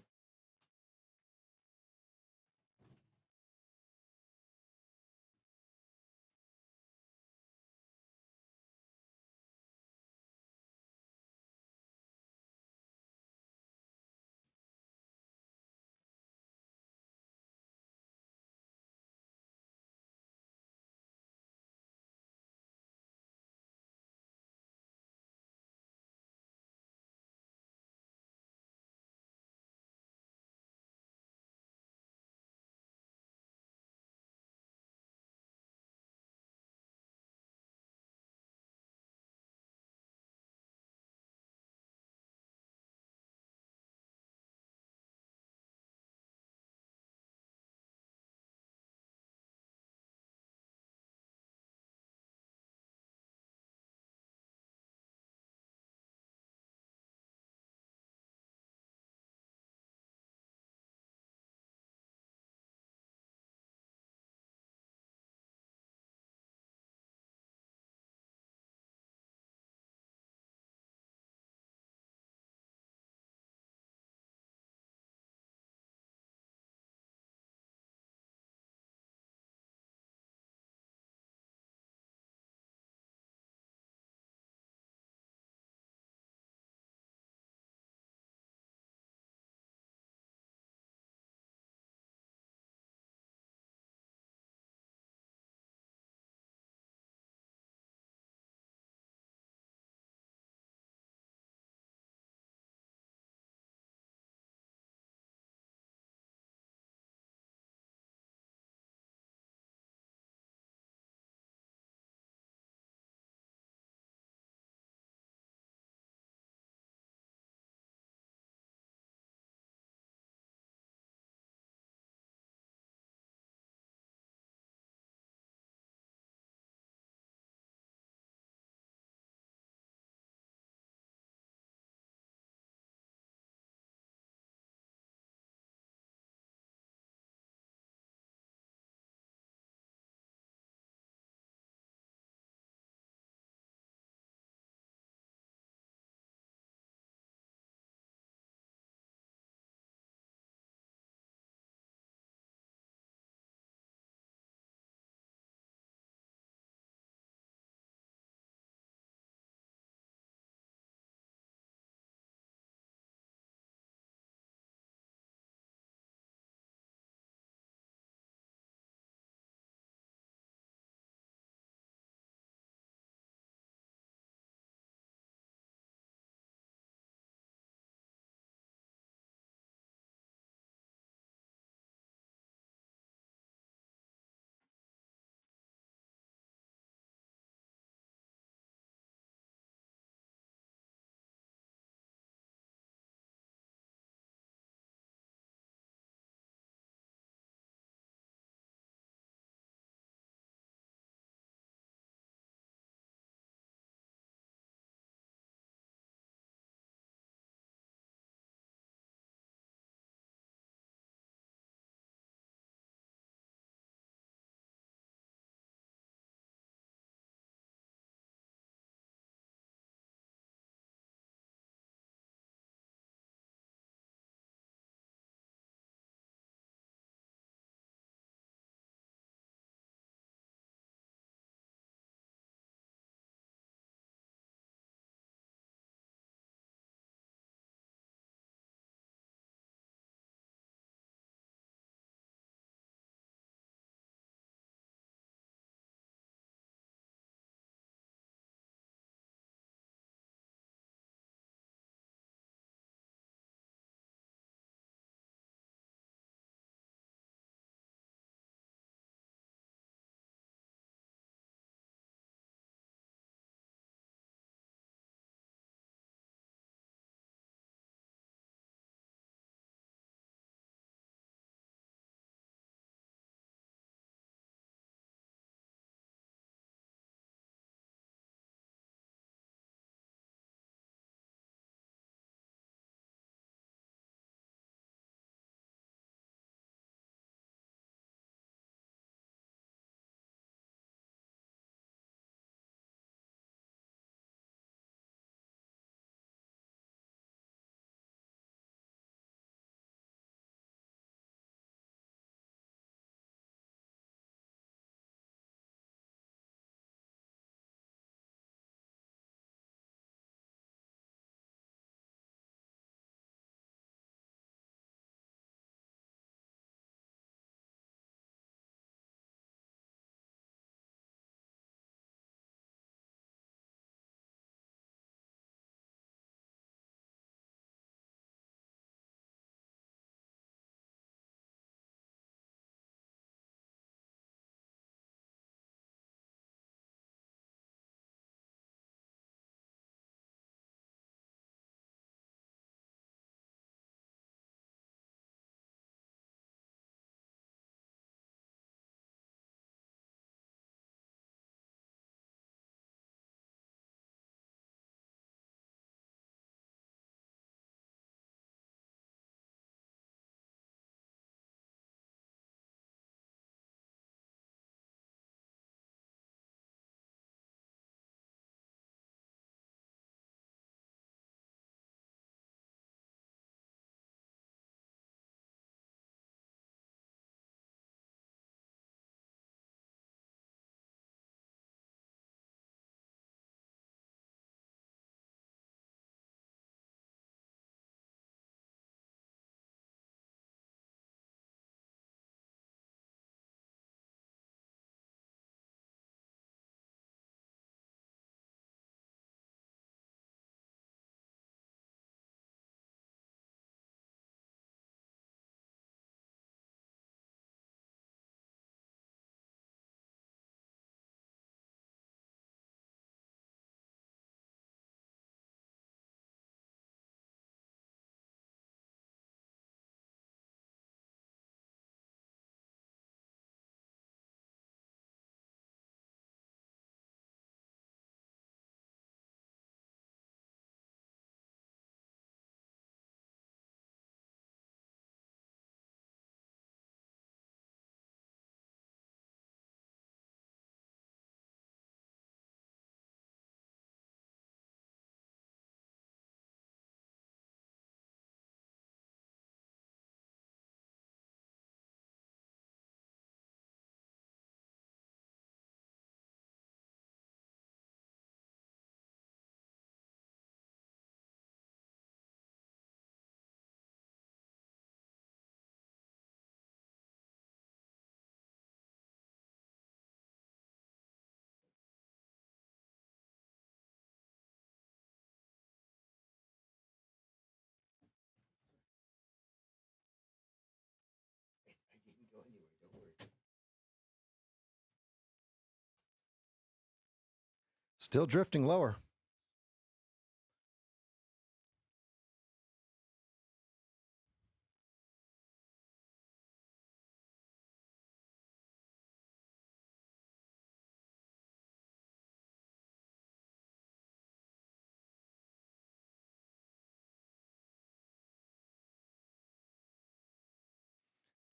[SPEAKER 1] Still drifting lower.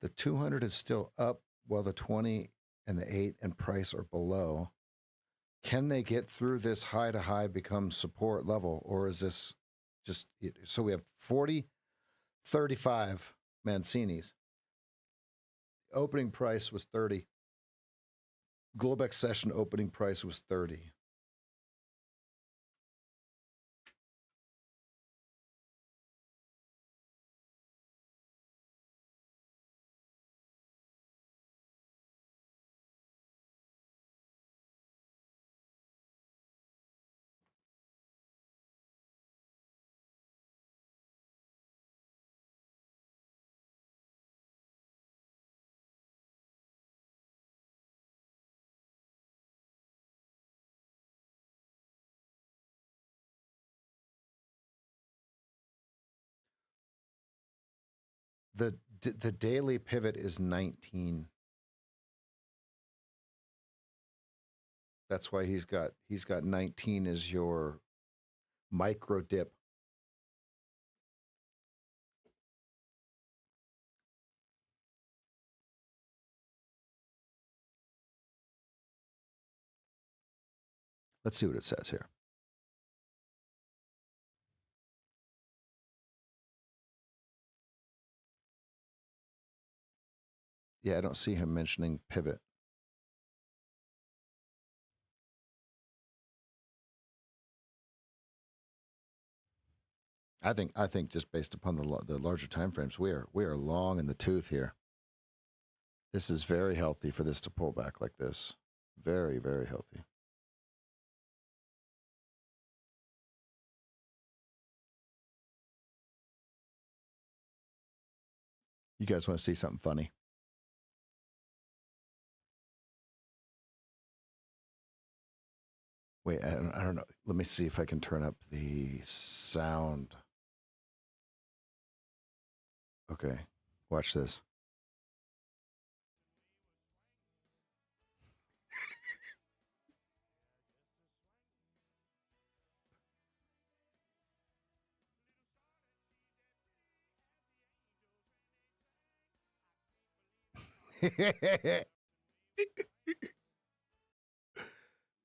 [SPEAKER 1] The 200 is still up while the 20 and the 8 and price are below. Can they get through this high to high, become support level, or is this just so we have 40, 35 Mancini's. Opening price was 30. Globex session opening price was 30. The daily pivot is 19. That's why he's got 19 as your micro dip. Let's see what it says here. Yeah, I don't see him mentioning pivot. I think just based upon the larger time frames, we are long in the tooth here. This is very healthy for this to pull back like this. Very, very healthy. You guys want to see something funny? Wait, I don't know. Let me see if I can turn up the sound. Okay, watch this.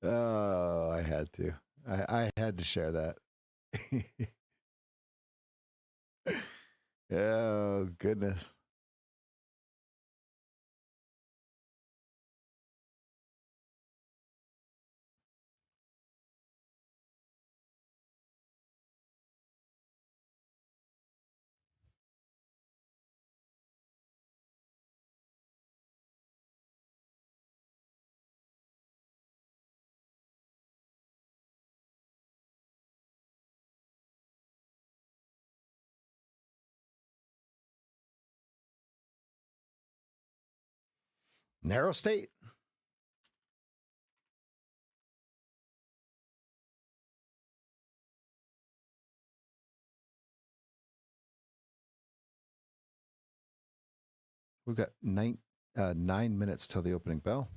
[SPEAKER 1] Oh, I had to. I had to share that. Oh, goodness. Narrow state. We've got 9 minutes till the opening bell.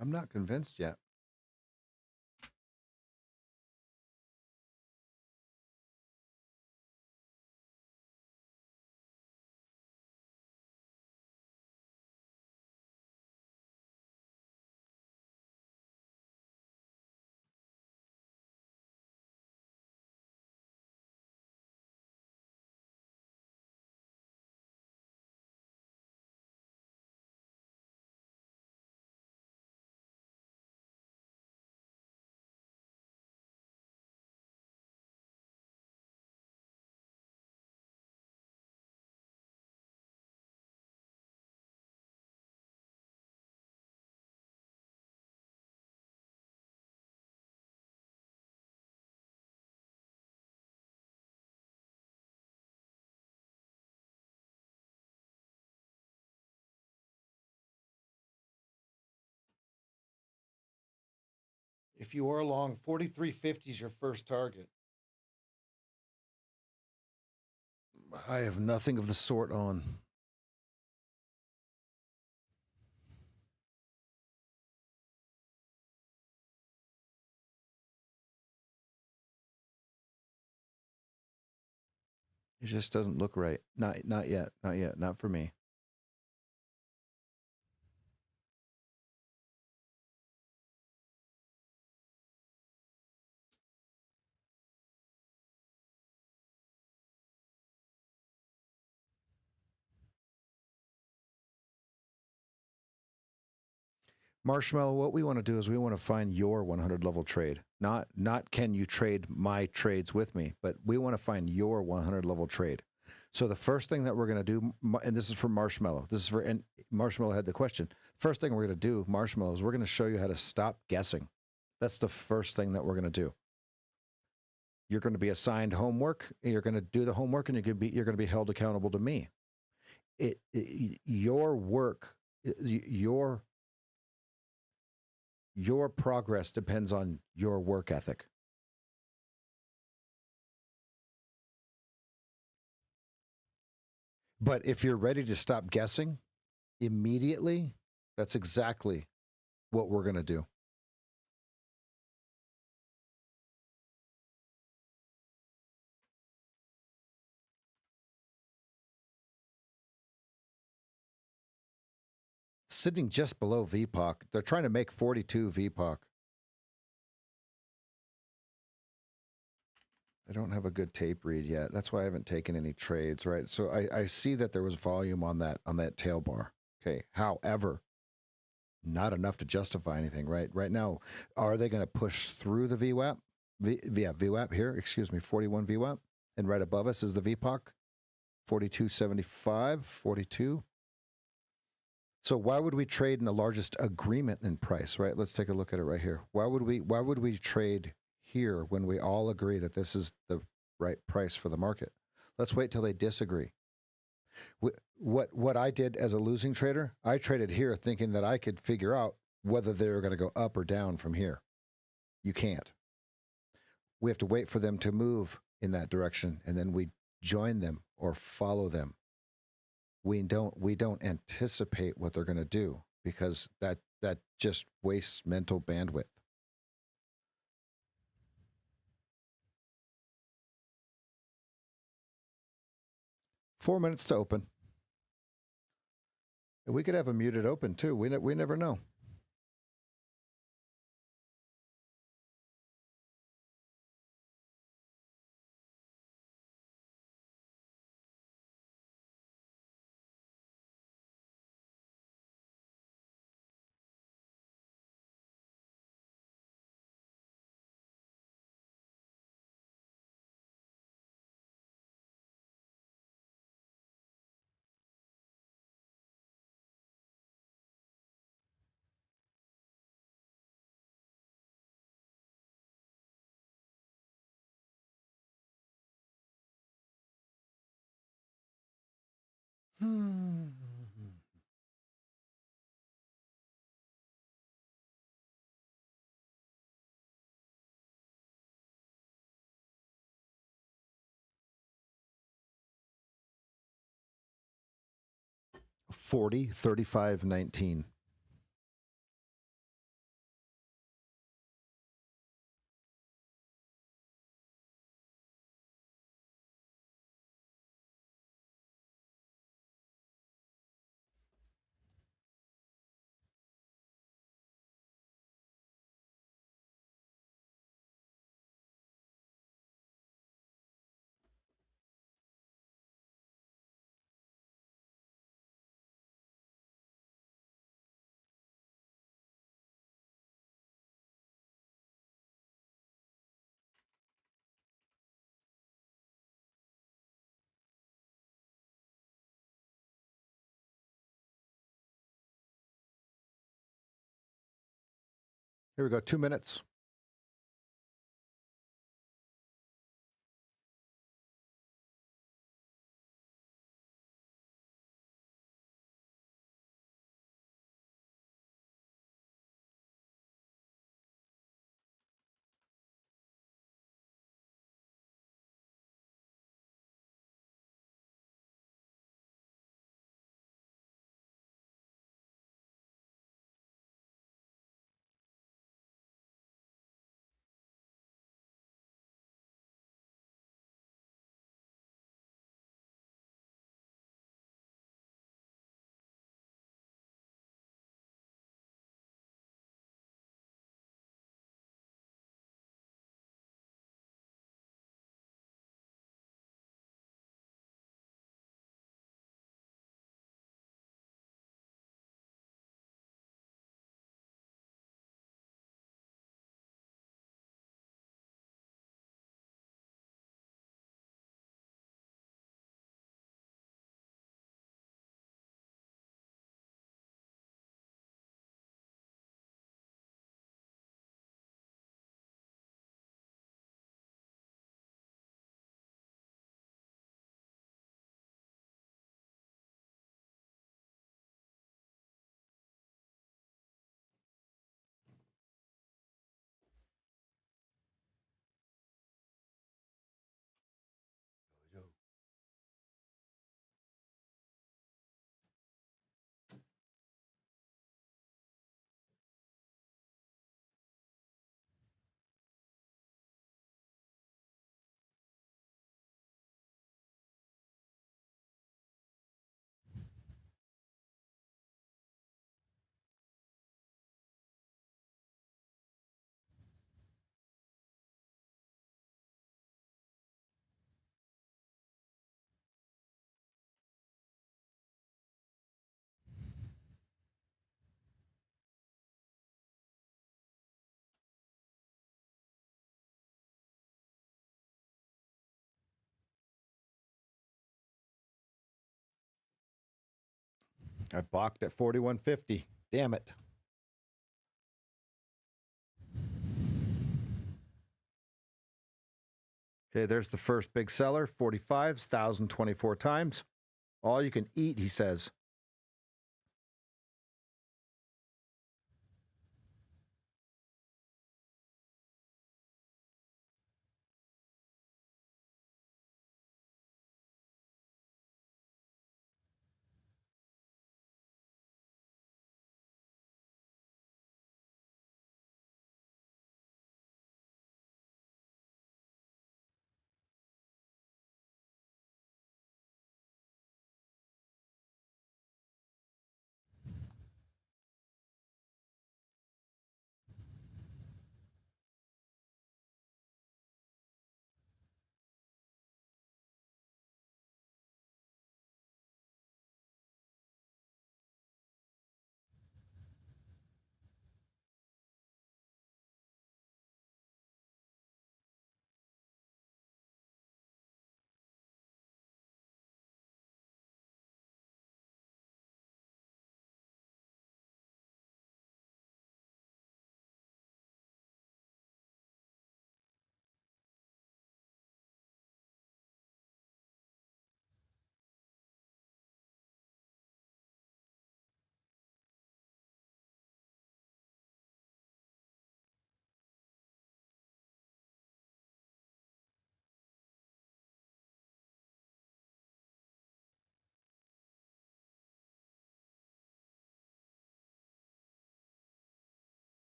[SPEAKER 1] I'm not convinced yet. If you are long, 43.50 is your first target. I have nothing of the sort on. It just doesn't look right. Not yet. Not yet. Not for me. Marshmallow, what we want to do is we want to find your 100 level trade. Not can you trade my trades with me, but we want to find your 100 level trade. So the first thing that we're going to do, and this is for Marshmallow. This is for, and Marshmallow had the question. First thing we're going to do, Marshmallow, is we're going to show you how to stop guessing. That's the first thing that we're going to do. You're going to be assigned homework. You're going to do the homework, and you're going to be held accountable to me. Your work, your progress depends on your work ethic. But if you're ready to stop guessing immediately, that's exactly what we're going to do. Sitting just below VPOC. They're trying to make 42 VPOC. I don't have a good tape read yet. That's why I haven't taken any trades, right? So I see that there was volume on that tail bar. Okay. However, not enough to justify anything, right? Right now, are they going to push through the VWAP? VWAP here, excuse me, 41 VWAP. And right above us is the VPOC, 42.75, 42. So why would we trade in the largest agreement in price, right? Let's take a look at it right here. Why would we trade here when we all agree that this is the right price for the market? Let's wait till they disagree. What I did as a losing trader, I traded here thinking that I could figure out whether they were going to go up or down from here. You can't. We have to wait for them to move in that direction, and then we join them or follow them. We don't anticipate what they're going to do, because that just wastes mental bandwidth. Four minutes to open. We could have a muted open too. We never know. $40, $35, $19. Here we go. 2 minutes. I balked at 41.50. Damn it. Okay, there's the first big seller, 45s, 1,024 times. All you can eat, he says.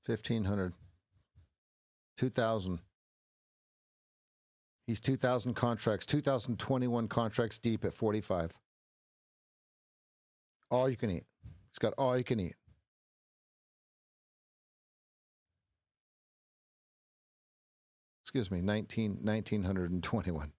[SPEAKER 1] $1,500. 2,000. He's 2,000 contracts, 2,021 contracts deep at 45. All you can eat. He's got all you can eat. Excuse me, 1,921.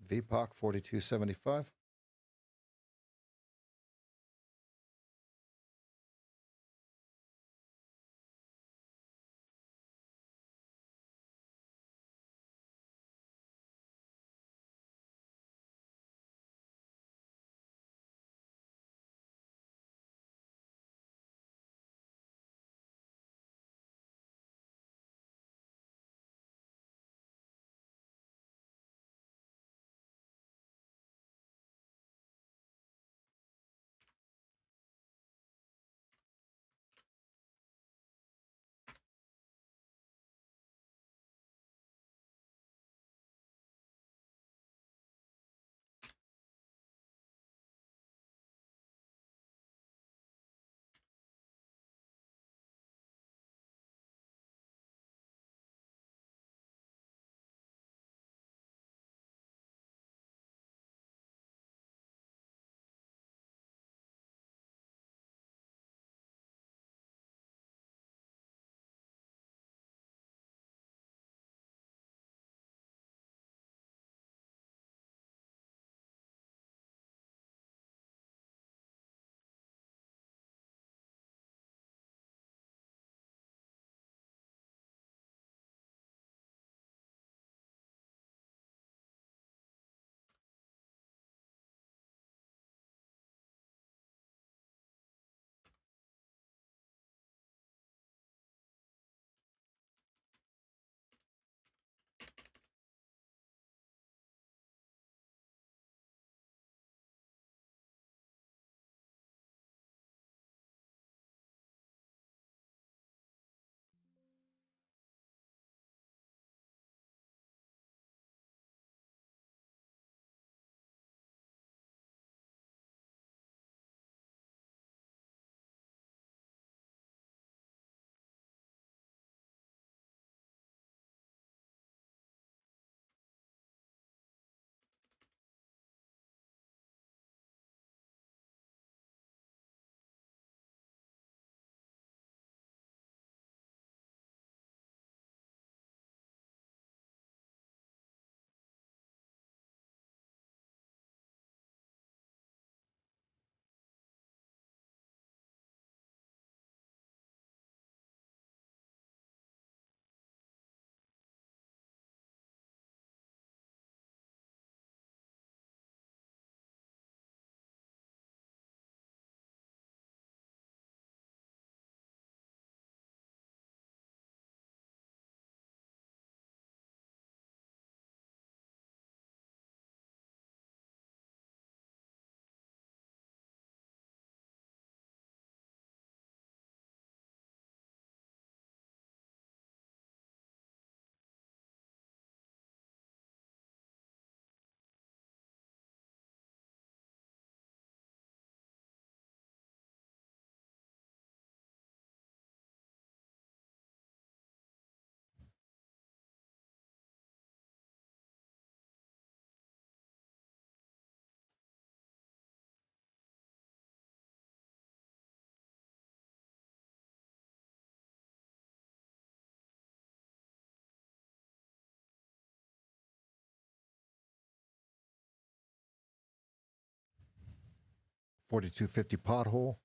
[SPEAKER 1] VPOC 4275. $42.50 pothole.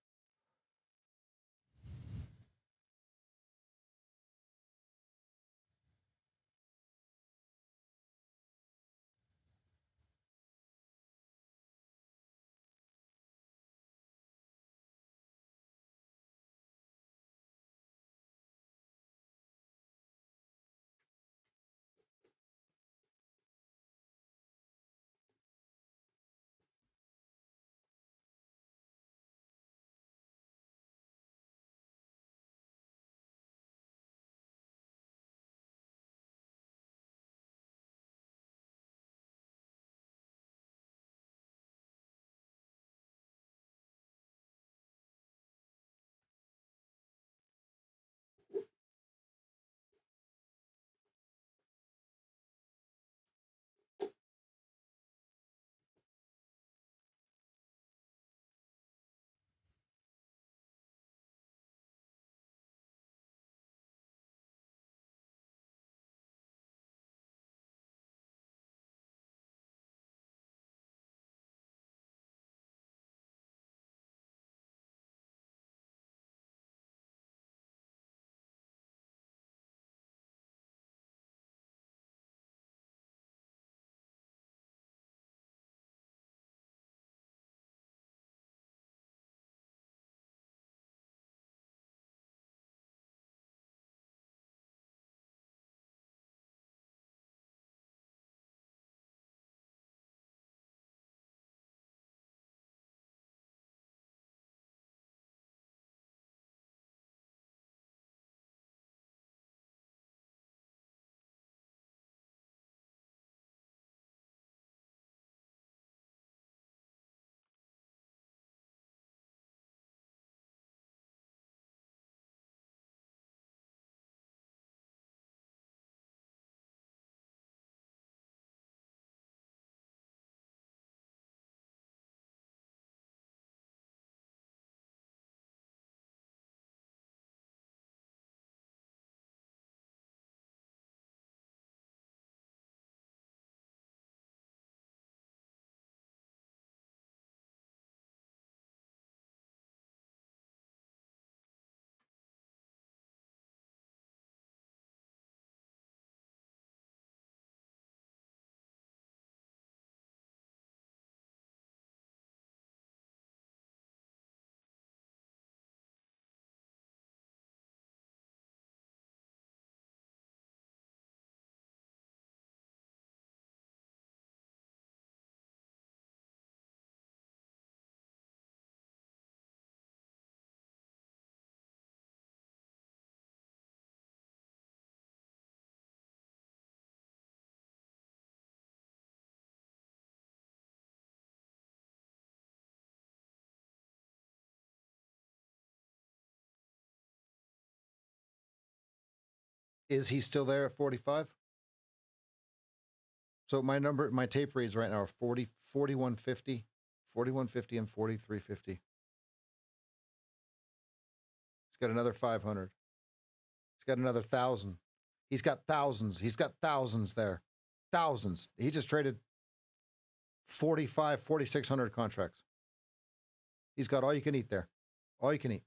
[SPEAKER 1] Is he still there at 45? So my tape reads right now are 4150, 4150 and 4350. He's got another 500. He's got another 1,000. He's got thousands. He's got thousands there. Thousands. He just traded 4,600 contracts. He's got all you can eat there. All you can eat.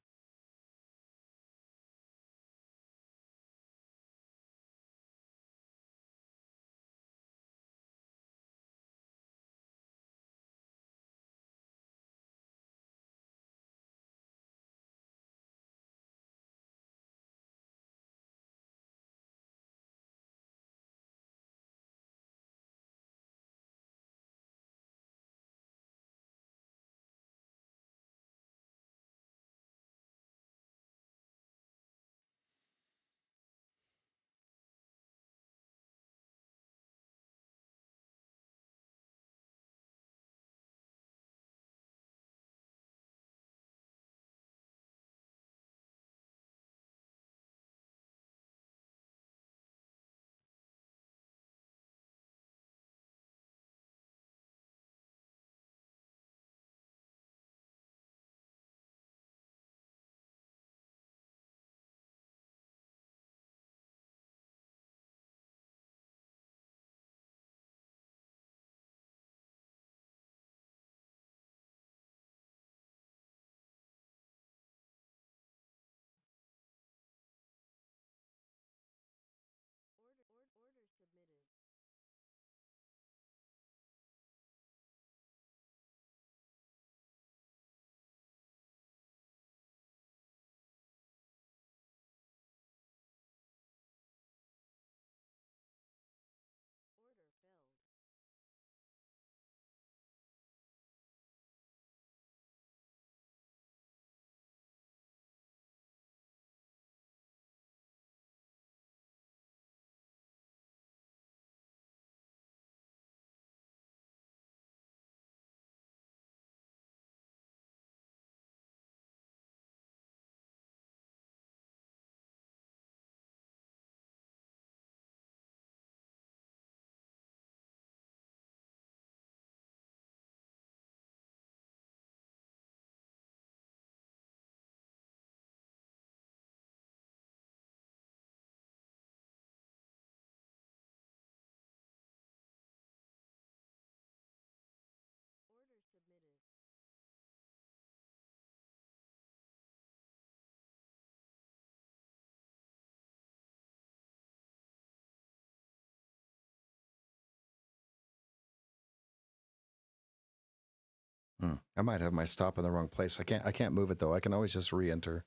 [SPEAKER 1] I might have my stop in the wrong place. I can't move it though. I can always just re-enter.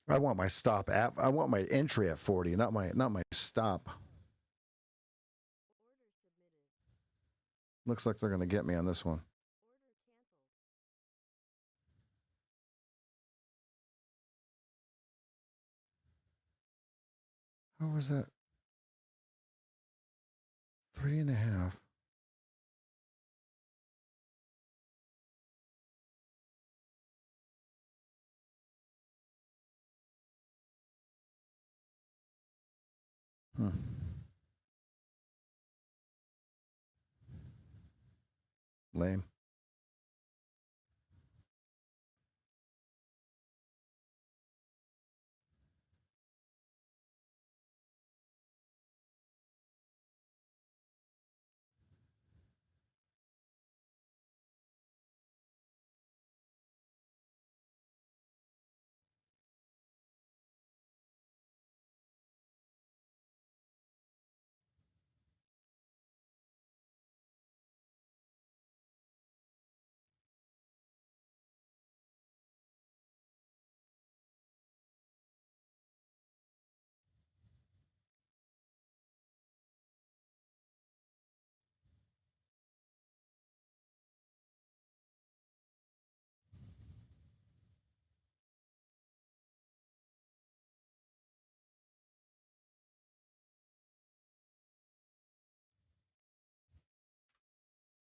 [SPEAKER 1] I want my stop at I want my entry at 40, not my stop. Looks like they're going to get me on this one. How was that? 3.5. Lame.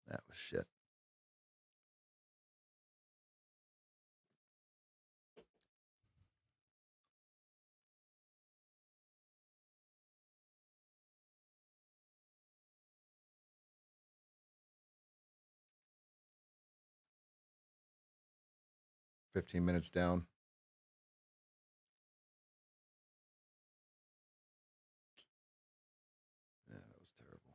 [SPEAKER 1] That was shit. 15 minutes down. Yeah, that was terrible.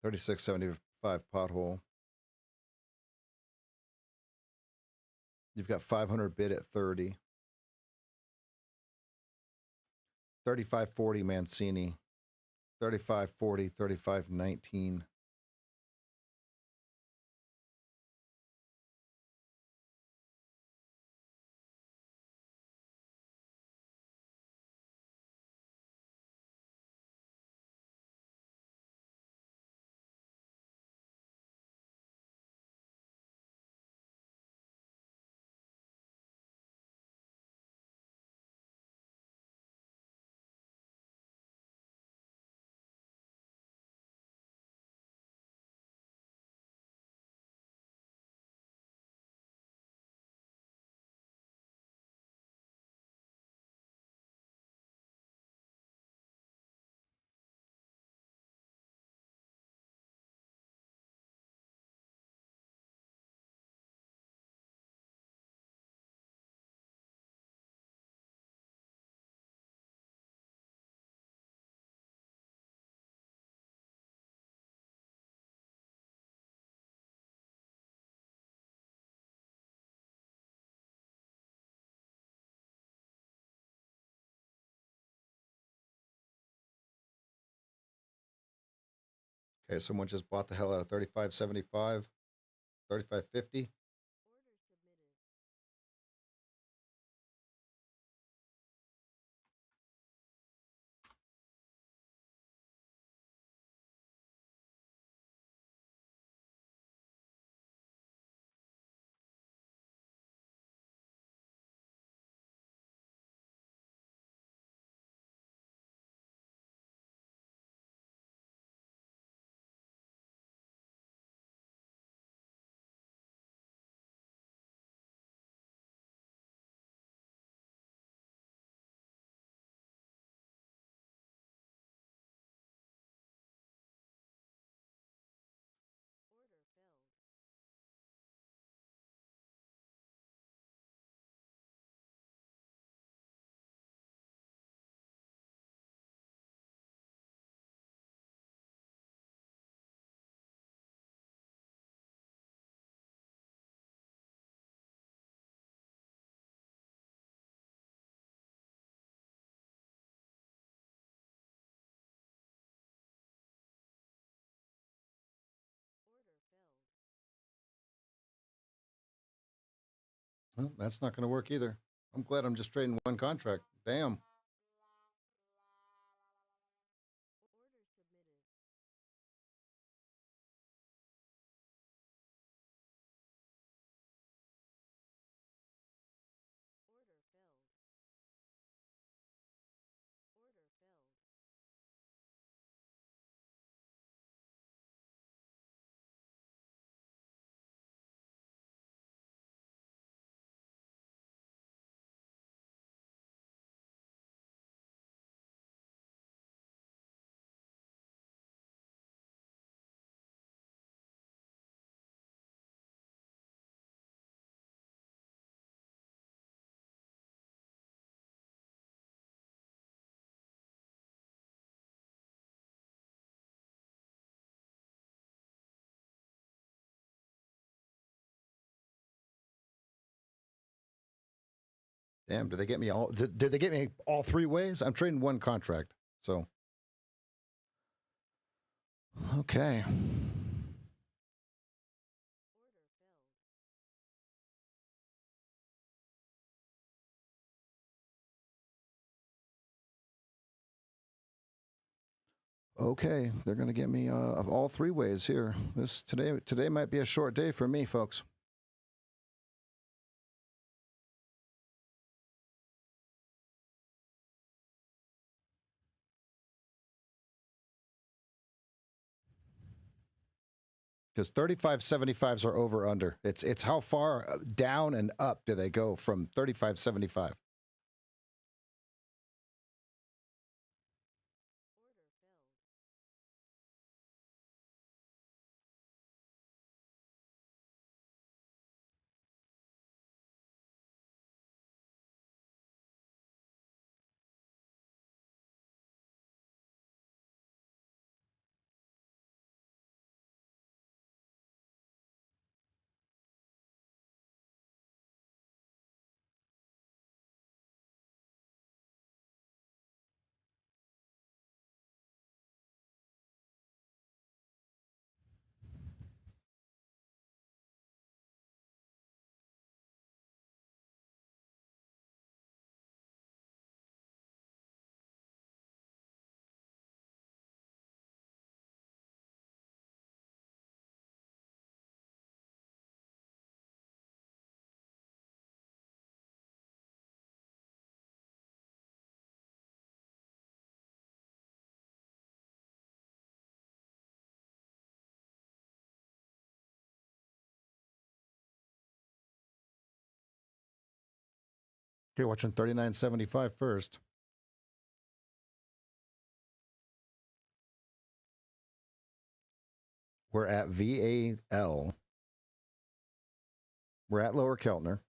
[SPEAKER 1] 3675 pothole. You've got 500 bid at 30. 3540 Mancini. 3540, 3519. Okay, someone just bought the hell out of 3575, 3550. Well, that's not going to work either. I'm glad I'm just trading one contract. Damn. Damn, did they get me all? Did they get me all three ways? I'm trading one contract. So, okay. Okay, they're going to get me of all three ways here. This today might be a short day for me, folks. Because 3575s are over under. It's how far down and up do they go from 3575? Okay, watching 39.75 first. We're at VAL. We're at Lower Keltner.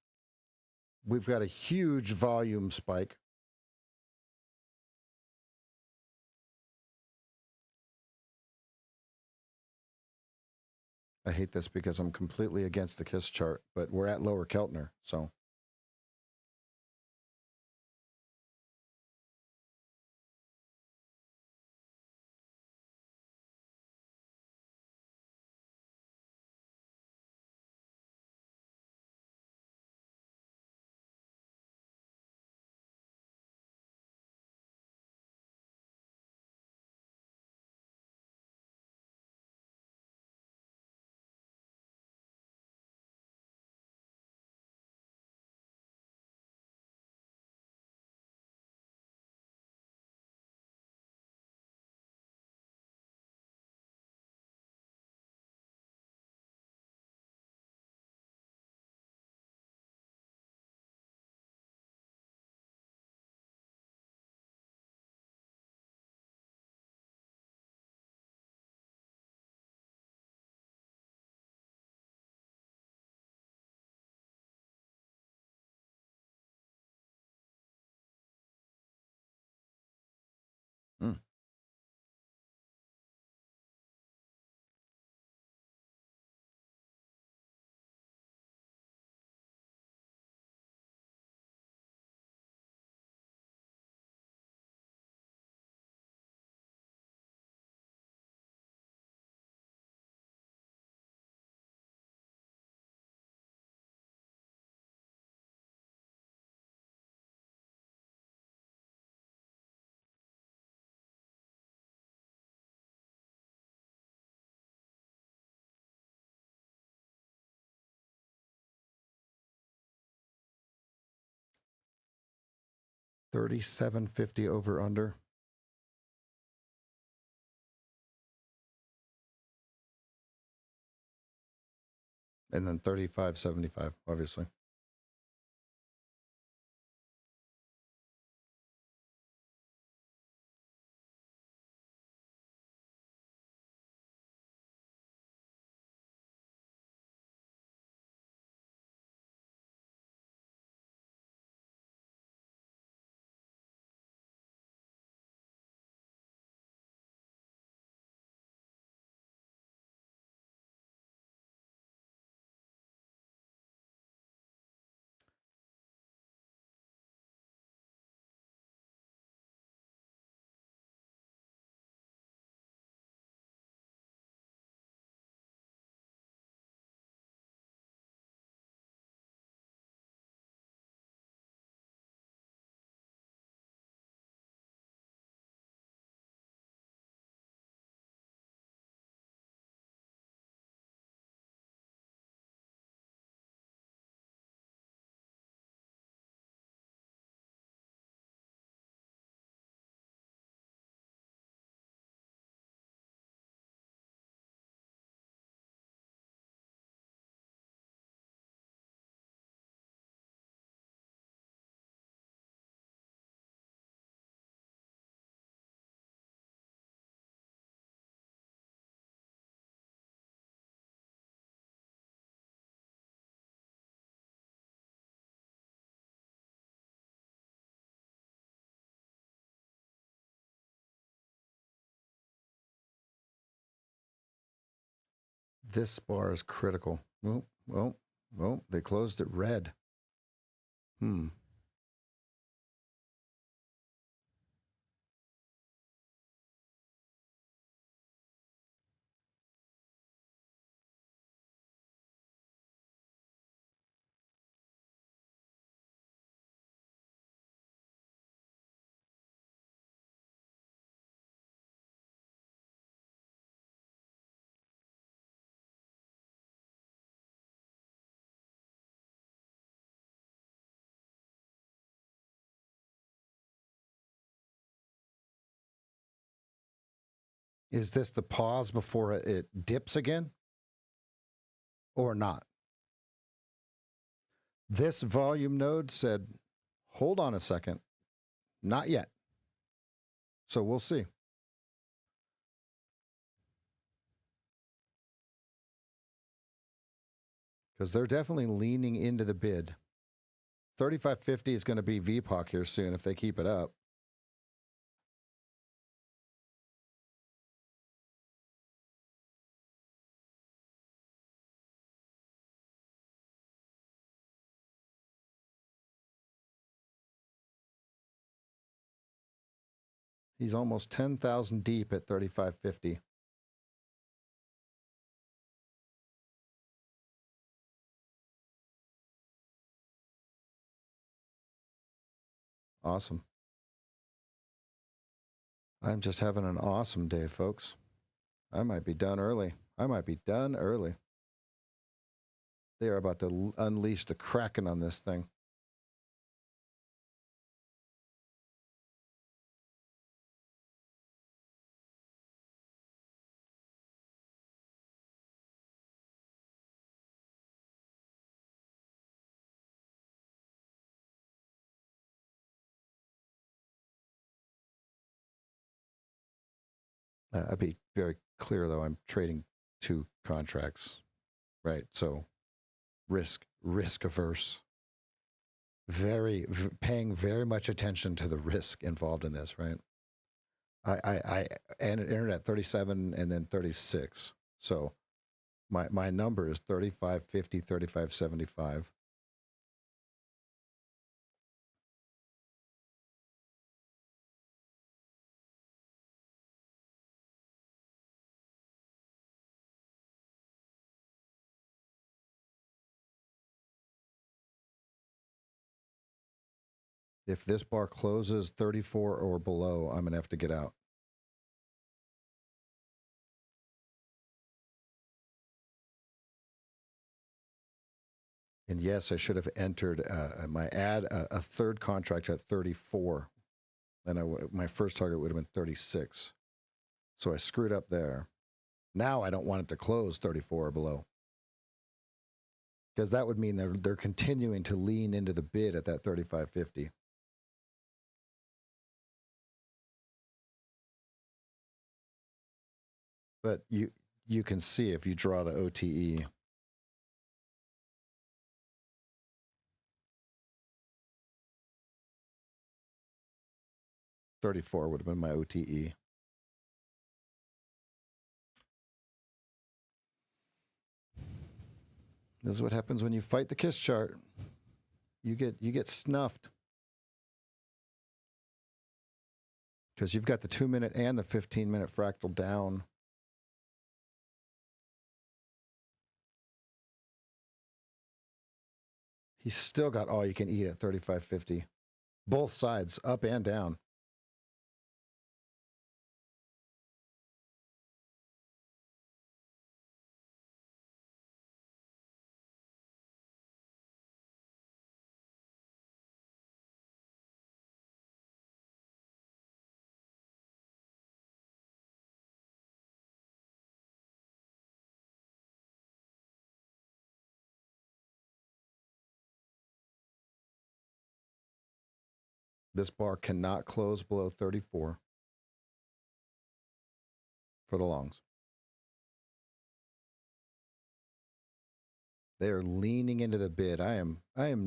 [SPEAKER 1] We've got a huge volume spike. I hate this because I'm completely against the KISS chart, but we're at Lower Keltner, so. Mm. $37.50 over under. And then 35.75, obviously. This bar is critical. Well, they closed it red. Is this the pause before it dips again? Or not? This volume node said, Hold on a second. Not yet. So we'll see. Because they're definitely leaning into the bid. 35.50 is going to be VPOC here soon if they keep it up. He's almost 10,000 deep at 35.50. Awesome. I'm just having an awesome day, folks. I might be done early. I might be done early. They are about to unleash the Kraken on this thing. I'd be very clear, though. I'm trading 2 contracts, right? So risk averse. Paying very much attention to the risk involved in this, right? I entered at 37 and then 36. So my number is 35.50, 35.75. If this bar closes 34 or below, I'm going to have to get out. And yes, I should have entered my a third contract at 34. And my first target would have been 36. So I screwed up there. Now I don't want it to close 34 or below. Because that would mean they're continuing to lean into the bid at that 35.50. But you can see if you draw the OTE. $34 would have been my OTE. This is what happens when you fight the KISS chart. You get snuffed. Because you've got the 2-minute and the 15-minute fractal down. He's still got all you can eat at 35.50. Both sides, up and down. This bar cannot close below 34 for the longs. They are leaning into the bid. I am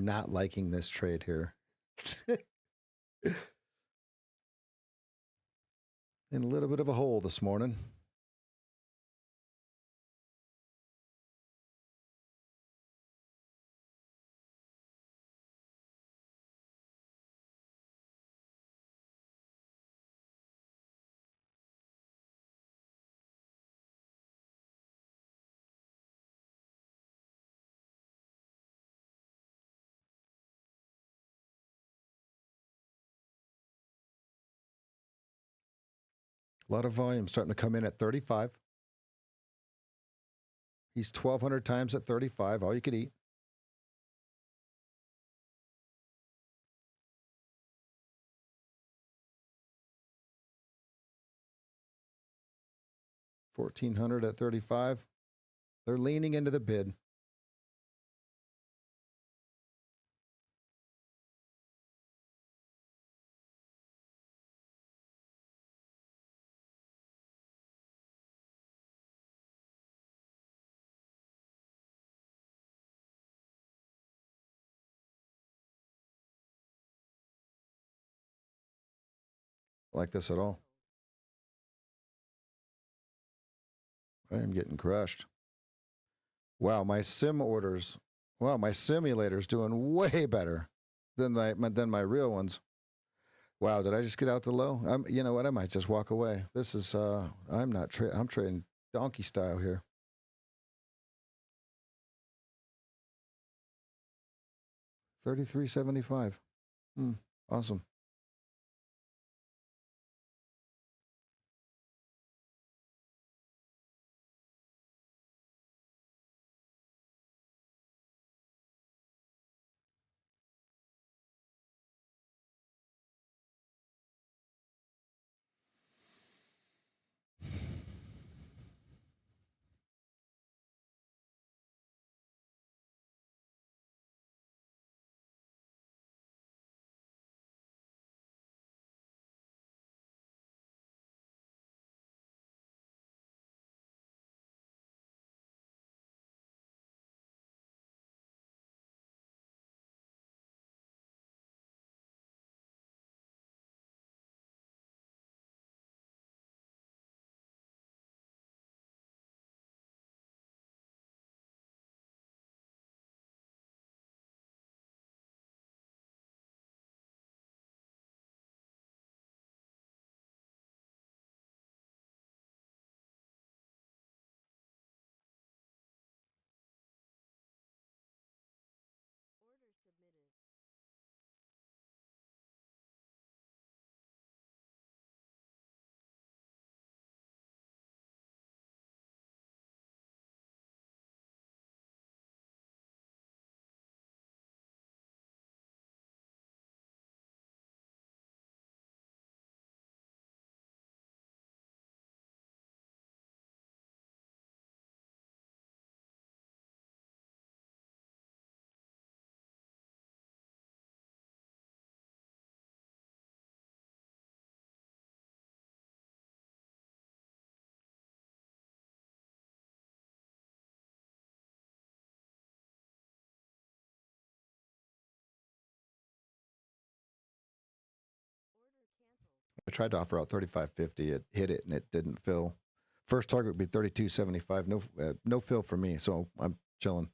[SPEAKER 1] not liking this trade here. In a little bit of a hole this morning. A lot of volume starting to come in at 35. He's 1,200 times at 35, all you could eat. $1,400 at 35. They're leaning into the bid. like this at all. I am getting crushed. Wow, my sim orders. Wow, my simulator's doing way better than my real ones. Wow, did I just get out the low? You know what? I might just walk away. This is I'm not I'm trading donkey style here. $33.75. Awesome. I tried to offer out 35.50. It hit it and it didn't fill. First target would be 32.75. No fill for me, so I'm chilling.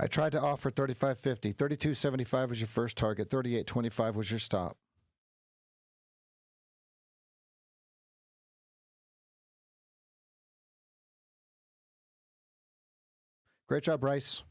[SPEAKER 1] I tried to offer 35.50. 32.75 was your first target. 38.25 was your stop. Great job, Bryce.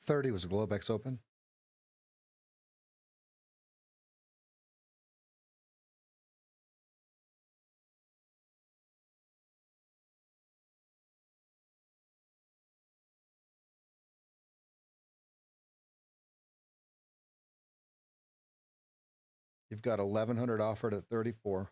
[SPEAKER 1] 30 was a Globex open. You've got 1,100 offered at 34.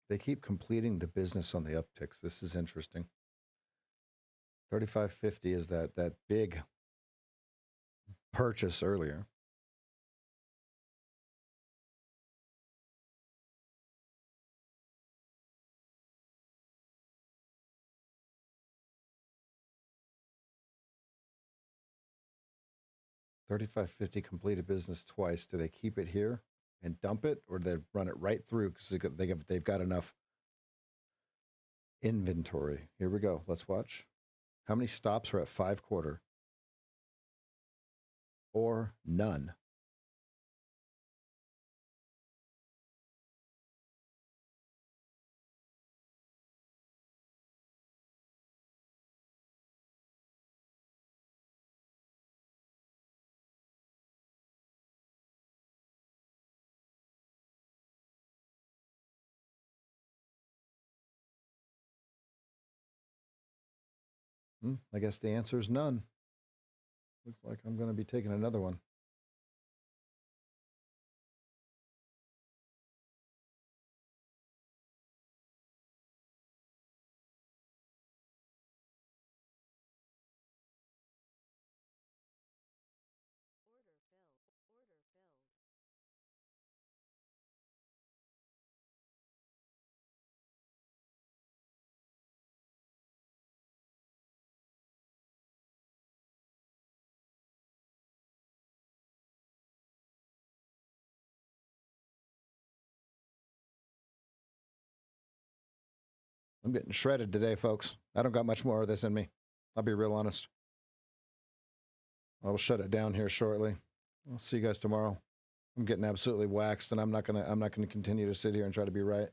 [SPEAKER 1] They keep completing the business on the upticks. This is interesting. 35.50 is that big purchase earlier. $35.50 completed business twice. Do they keep it here and dump it, or do they run it right through because they've got enough inventory? Here we go. Let's watch. How many stops are at 5/4 or none? I guess the answer is none. Looks like I'm going to be taking another one. I'm getting shredded today, folks. I don't got much more of this in me. I'll be real honest. I will shut it down here shortly. I'll see you guys tomorrow. I'm getting absolutely waxed, and I'm not gonna continue to sit here and try to be right.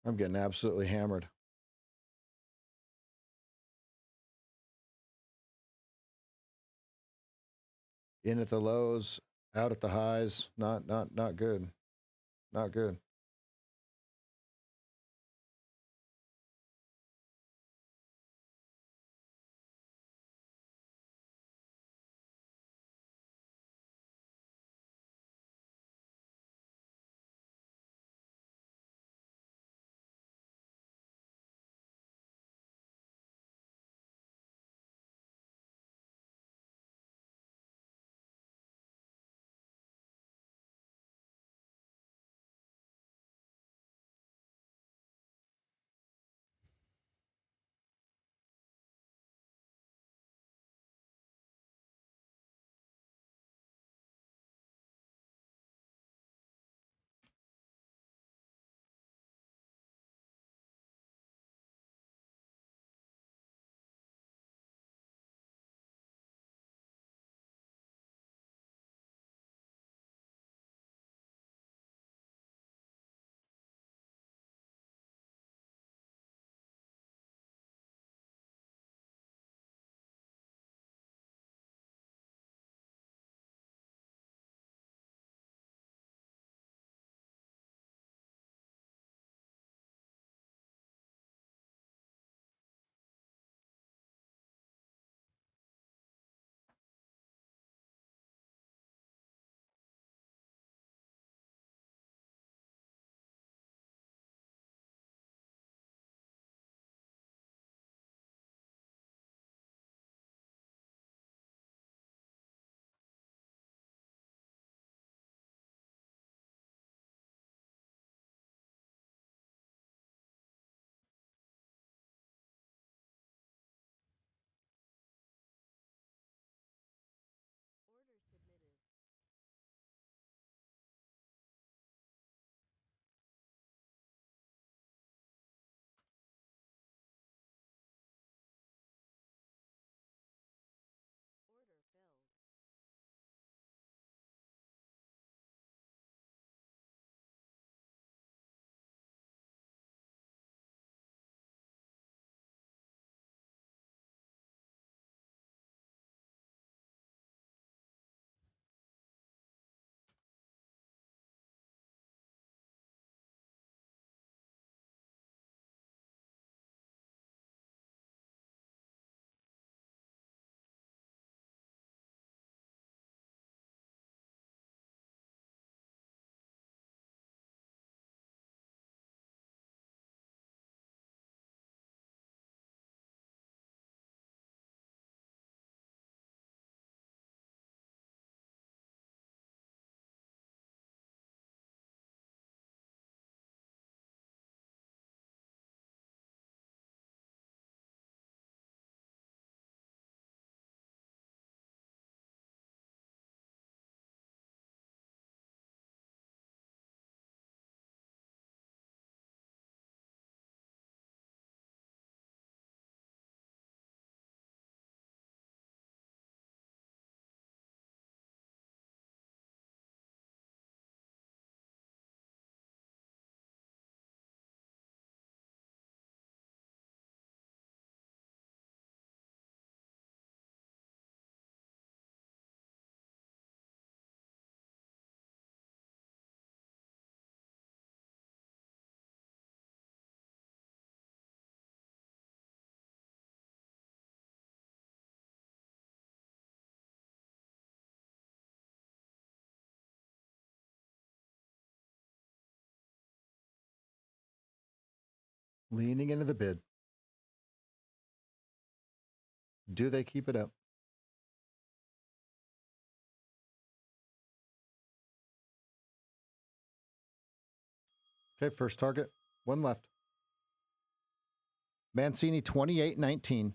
[SPEAKER 1] I'm getting absolutely hammered. In at the lows, out at the highs. Not good. Not good. Leaning into the bid. Do they keep it up? Okay, first target. One left. Mancini 28-19.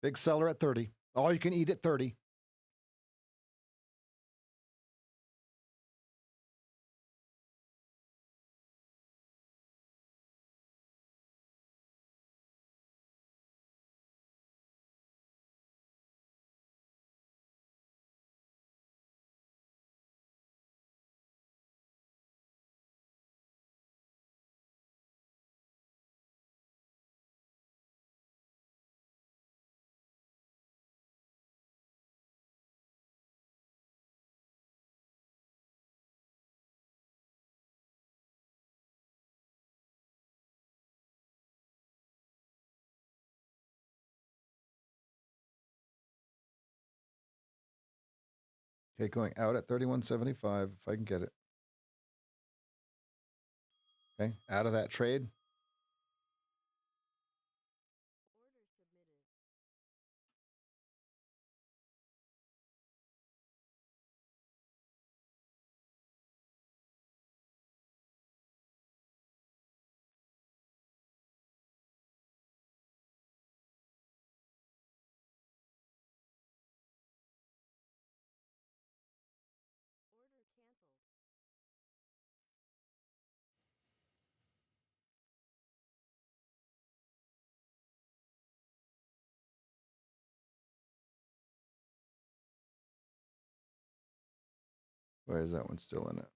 [SPEAKER 1] Big seller at 30. All you can eat at 30. Okay, going out at 31.75 if I can get it. Okay, out of that trade. Why is that one still in it?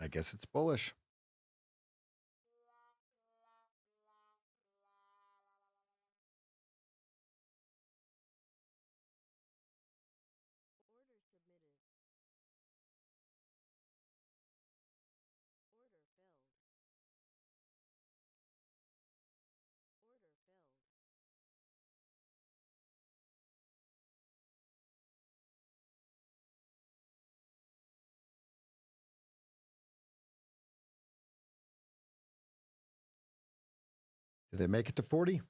[SPEAKER 1] I guess it's bullish. Did they make it to 40?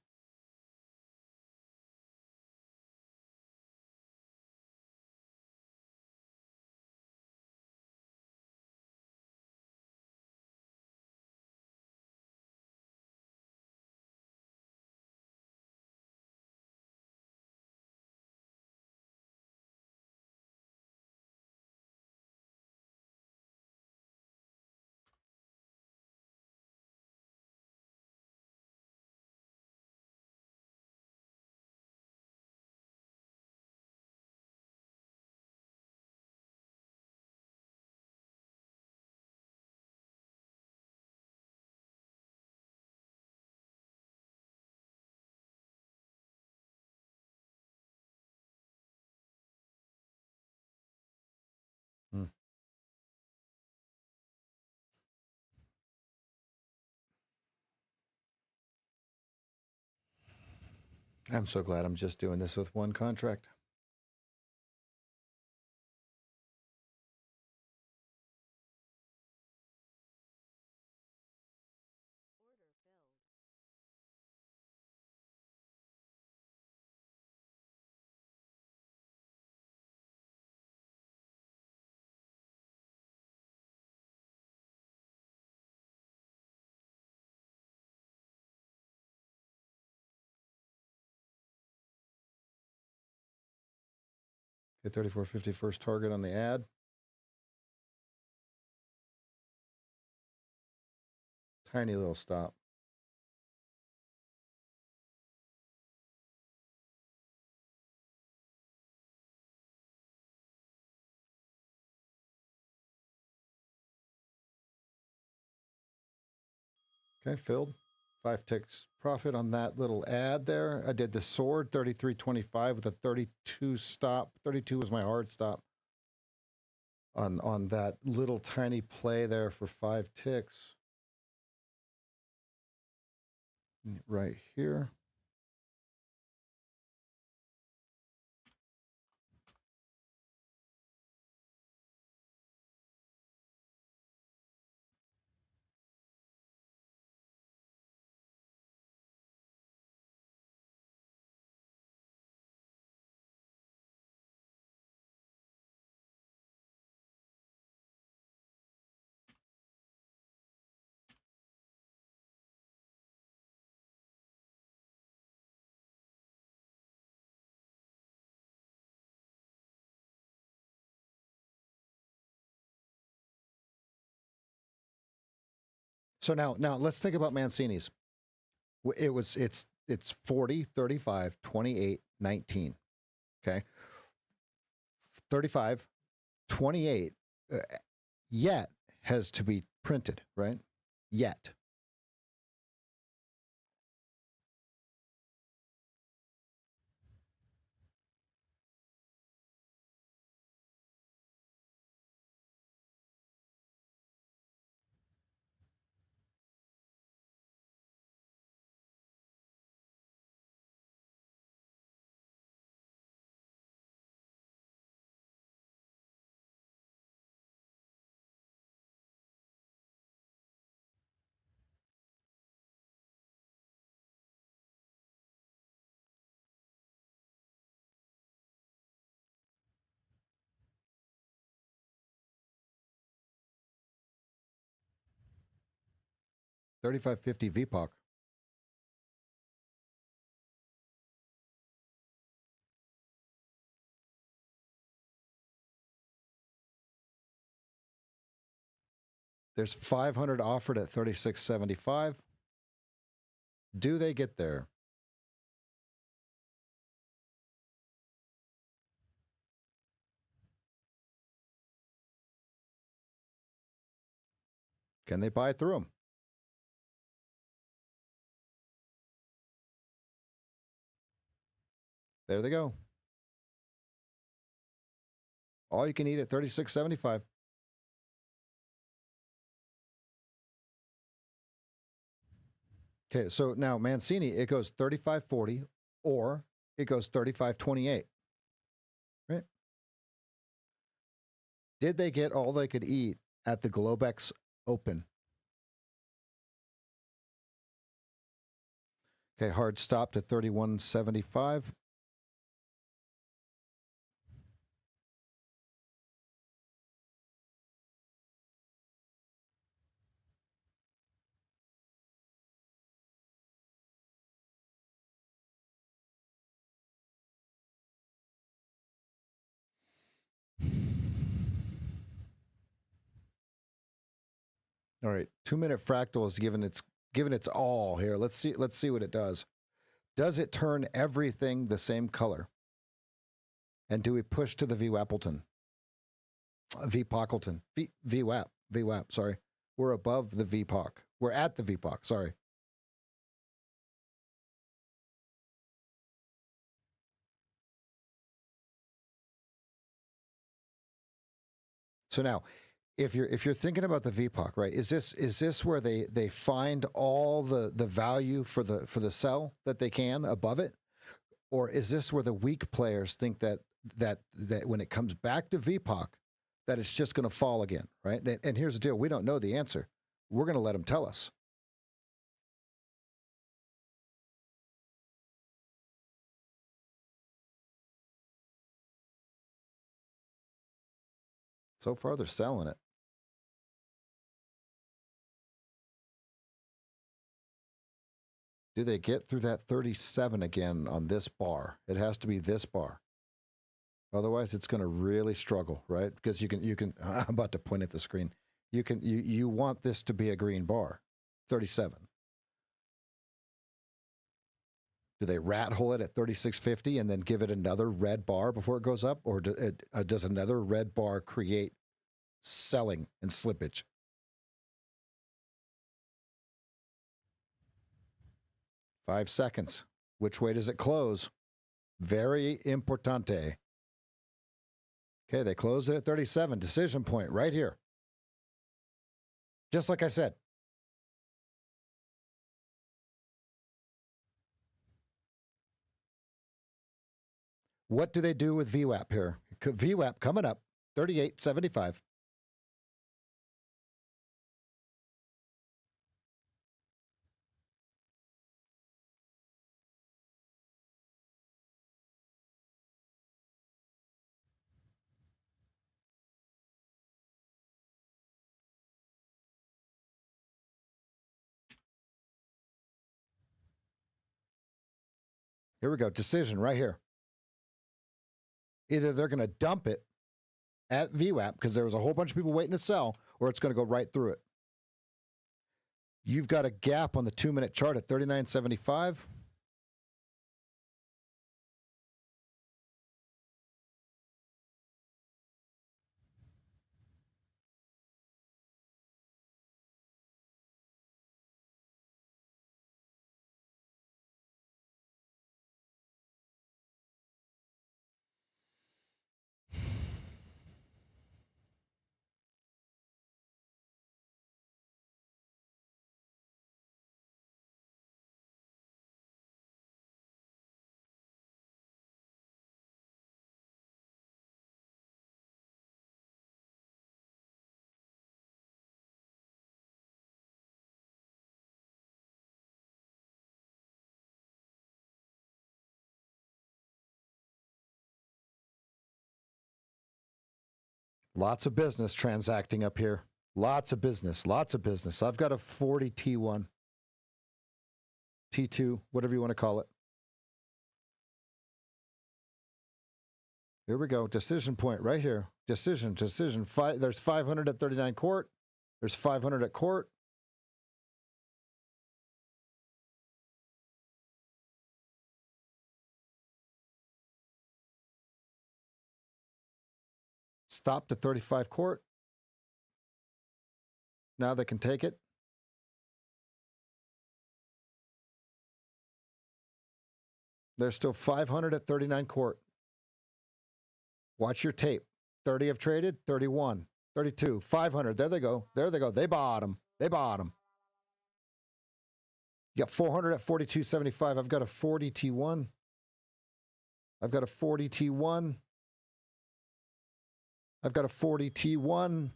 [SPEAKER 1] Hmm. I'm so glad I'm just doing this with one contract. Okay, 34.50 first target on the ad. Tiny little stop. Okay, filled. 5 ticks profit on that little ad there. I did the sword, 33.25 with a 32 stop. 32 was my hard stop on that little tiny play there for 5 ticks. Right here. So now let's think about Mancini's. It's 40, 35, 28, 19. Okay. 35, 28 yet has to be printed, right? Yet. $35.50 VPOC. There's 500 offered at 36.75. Do they get there? Can they buy through them? There they go. All you can eat at $36.75. Okay, so now Mancini, it goes 35.40 or it goes 35.28. Right? Did they get all they could eat at the Globex Open? Okay, hard stop to 31.75. All right, 2-minute fractal is given its all here. Let's see what it does. Does it turn everything the same color? And do we push to the VWAPPleton? VPOCKleton. VWAP, sorry. We're above the VPOC. We're at the VPOC, sorry. So now, if you're thinking about the VPOC, right? Is this where they find all the value for the sell that they can above it, or is this where the weak players think that when it comes back to VPOC, that it's just going to fall again, right? And here's the deal: we don't know the answer. We're going to let them tell us. So far, they're selling it. Do they get through that 37 again on this bar? It has to be this bar. Otherwise, it's going to really struggle, right? Because you can. I'm about to point at the screen. You want this to be a green bar, 37. Do they rat hole it at 36.50 and then give it another red bar before it goes up, or does another red bar create selling and slippage? Five seconds. Which way does it close? Very importante. Okay, they closed it at 37. Decision point right here. Just like I said. What do they do with VWAP here? VWAP coming up, 38.75. Here we go. Decision right here. Either they're going to dump it at VWAP because there was a whole bunch of people waiting to sell, or it's going to go right through it. You've got a gap on the 2-minute chart at 39.75. Lots of business transacting up here. Lots of business. Lots of business. I've got a 40 T1, T2, whatever you want to call it. Here we go. Decision point right here. Decision. There's 500 at 39 court. There's 500 at court. Stop to 35 court. Now they can take it. There's still 500 at 39 court. Watch your tape. 30 have traded, 31, 32, 500. There they go. There they go. They bought them. They bought them. You got 400 at 42.75. I've got a 40 T1. I've got a 40 T1. I've got a 40 T1.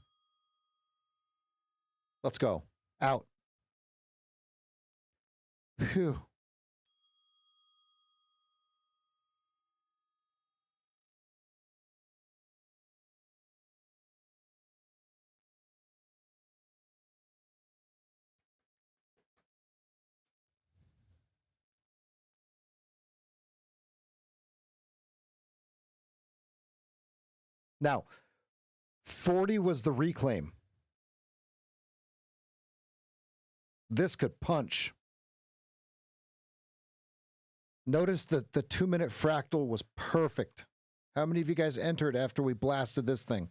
[SPEAKER 1] Let's go. Out. Phew. Now, 40 was the reclaim. This could punch. Notice that the 2-minute fractal was perfect. How many of you guys entered after we blasted this thing?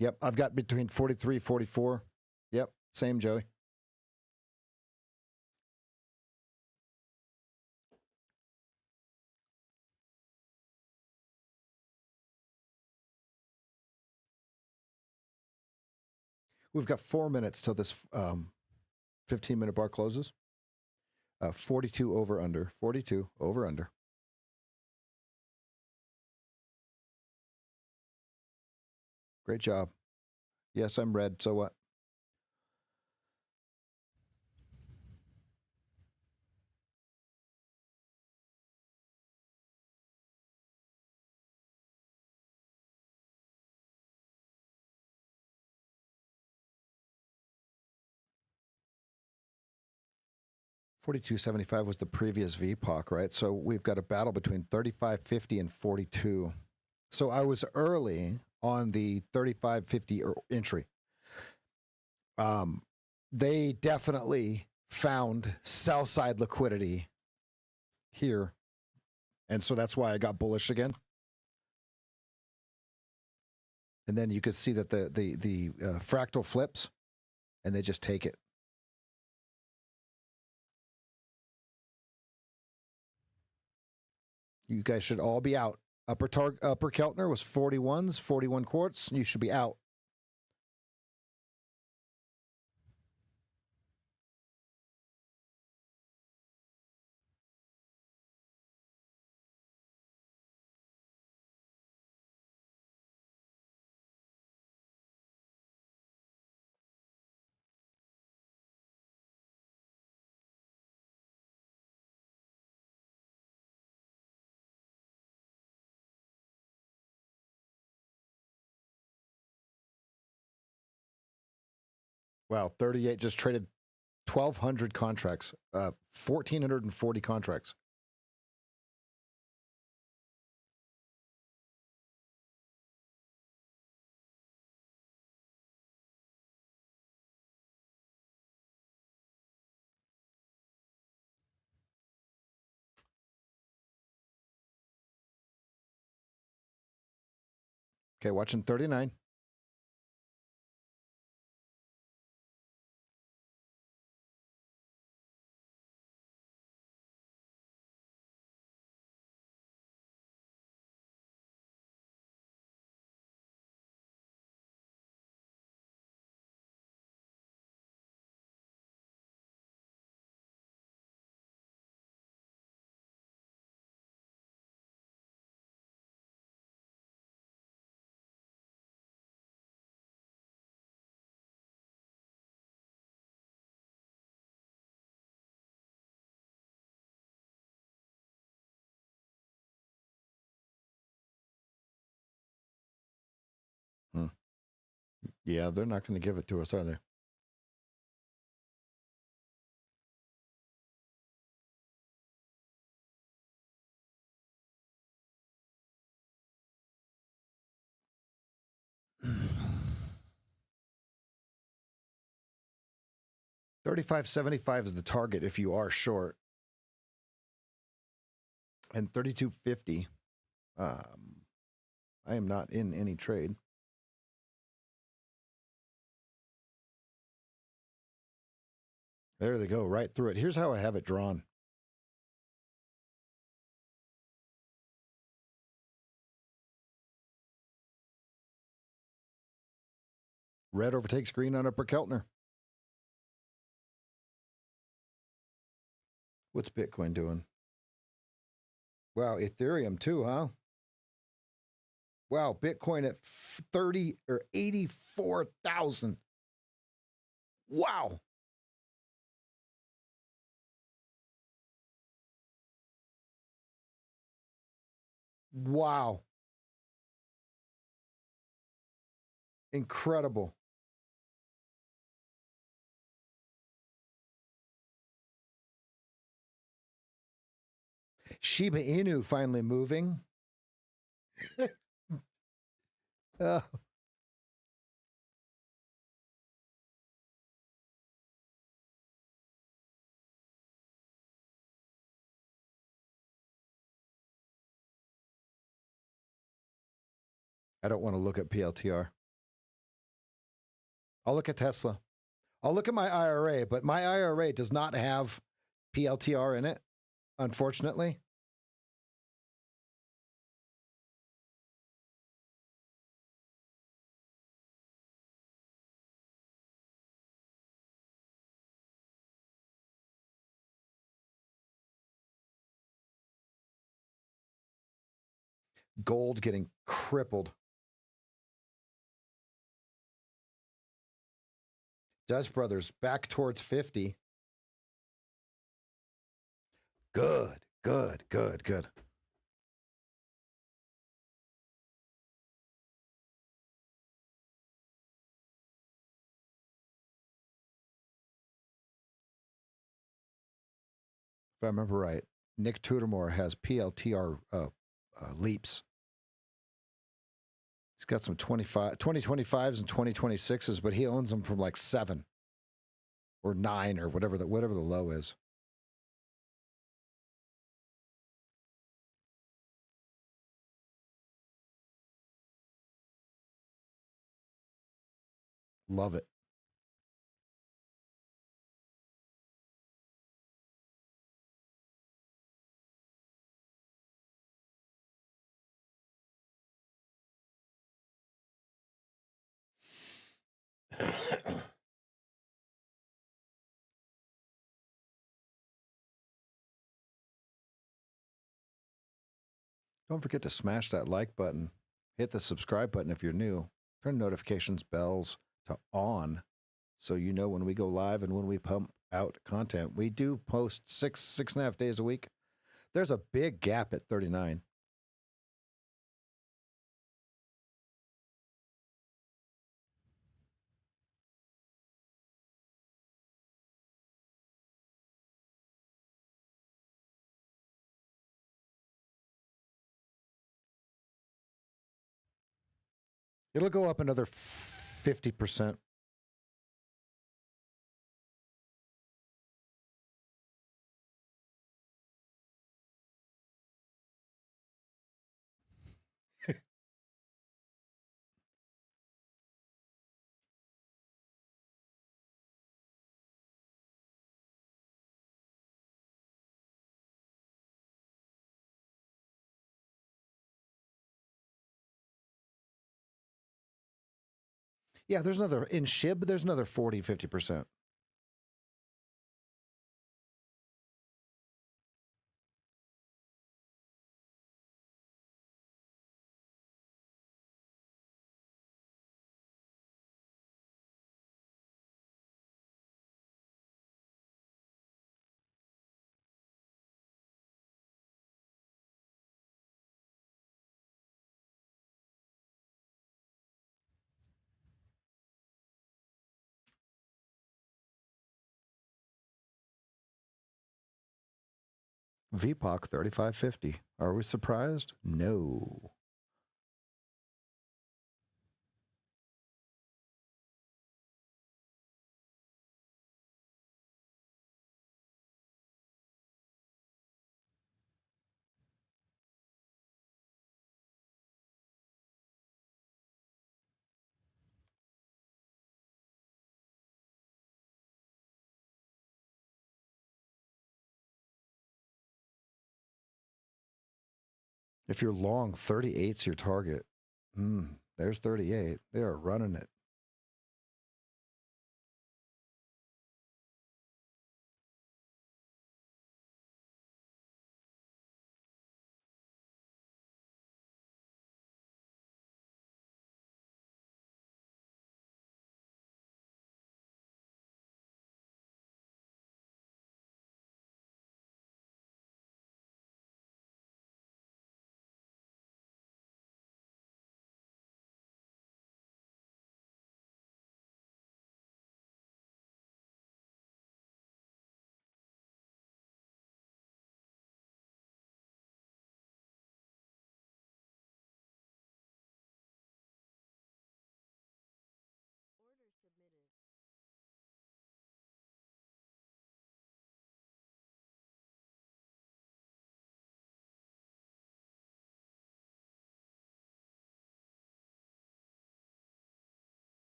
[SPEAKER 1] Yep, I've got between 43, 44. Yep, same, Joey. We've got 4 minutes till this 15-minute bar closes. 42 over under. 42 over under. Great job. Yes, I'm red. So what? $42.75 was the previous VPOC, right? So we've got a battle between 35.50 and 42. So I was early on the 35.50 entry. They definitely found sell side liquidity here, and so that's why I got bullish again. And then you could see that the fractal flips, and they just take it. You guys should all be out. Upper Keltner was 41s, 41 quarts. You should be out. Wow, 38 just traded 1,200 contracts, 1,440 contracts. Okay, watching 39. Yeah, they're not going to give it to us, are they? $35.75 is the target if you are short, and $32.50. I am not in any trade. There they go, right through it. Here's how I have it drawn. Red overtakes green on Upper Keltner. What's Bitcoin doing? Wow, Ethereum too, huh? Wow, Bitcoin at 30 or 84,000. Wow. Wow. Incredible. Shiba Inu finally moving. uh, I don't want to look at PLTR. I'll look at Tesla. I'll look at my IRA, but my IRA does not have PLTR in it, unfortunately. Gold getting crippled. Dutch Brothers back towards 50. Good, good, good, good. If I remember right, Nick Tudormore has PLTR leaps. He's got some 2025s and 2026s, but he owns them from like 7 or 9 or whatever the low is. Love it. Don't forget to smash that like button. Hit the subscribe button if you're new. Turn notifications bells to on so you know when we go live and when we pump out content. We do post 6.5 days a week. There's a big gap at 39. It'll go up another 50%. Yeah, there's another in SHIB, there's another 40, 50%. VPOC 3550. Are we surprised? No. If you're long, 38's your target. There's 38. They are running it.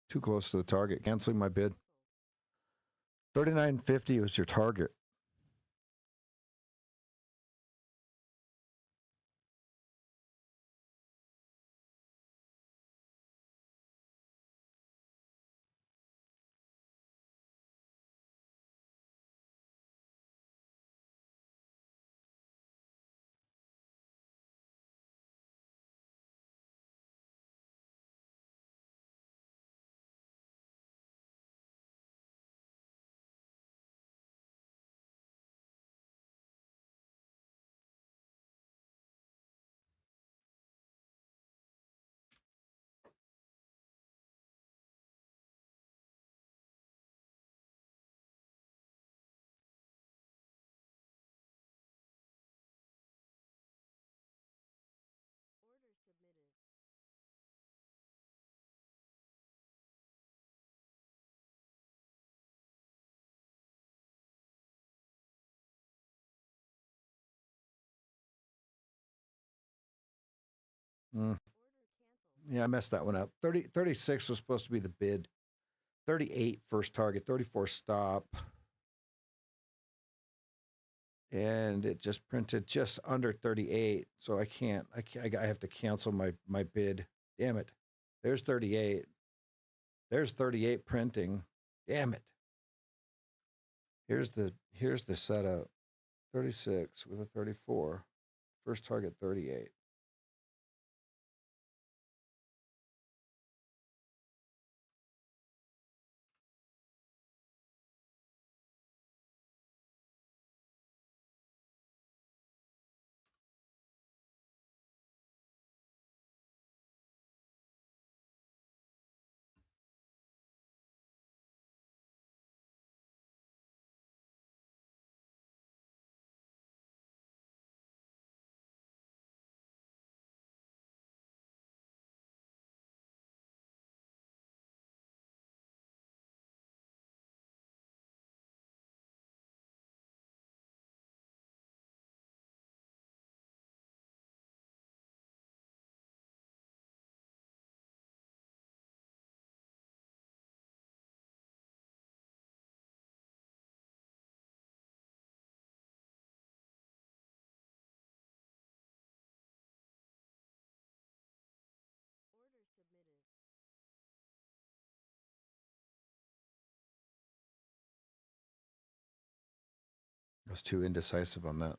[SPEAKER 1] Too close to the target. Canceling my bid. 39.50 was your target. Yeah, I messed that one up. 36 was supposed to be the bid. 38 first target, 34 stop. And it just printed just under 38. So I can't, I have to cancel my bid. Damn it. There's 38. There's 38 printing. Damn it. Here's the setup. 36 with a 34. First target 38. I was too indecisive on that.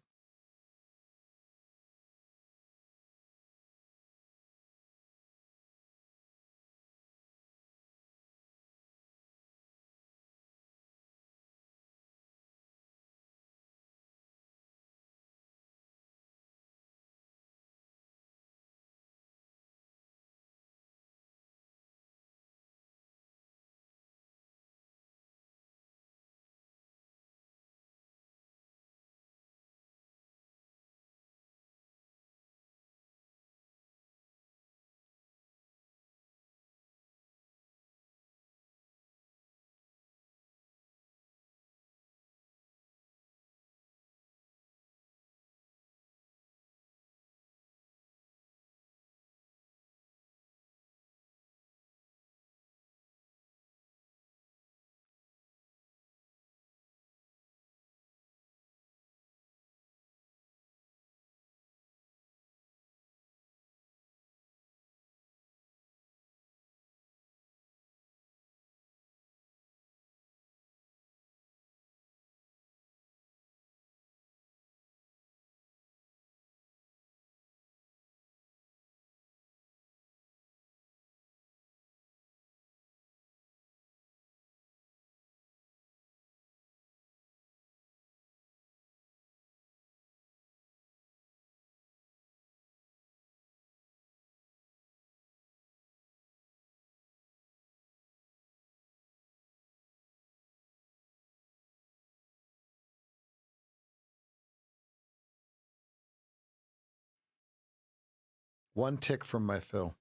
[SPEAKER 1] One tick from my fill.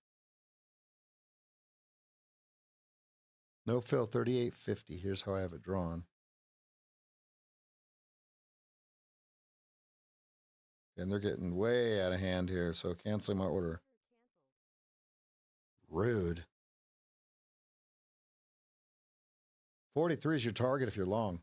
[SPEAKER 1] No fill, 38.50. Here's how I have it drawn. And they're getting way out of hand here, so canceling my order. Rude. 43 is your target if you're long.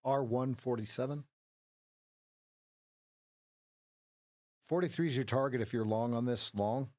[SPEAKER 1] R147. 43 is your target if you're long on this long.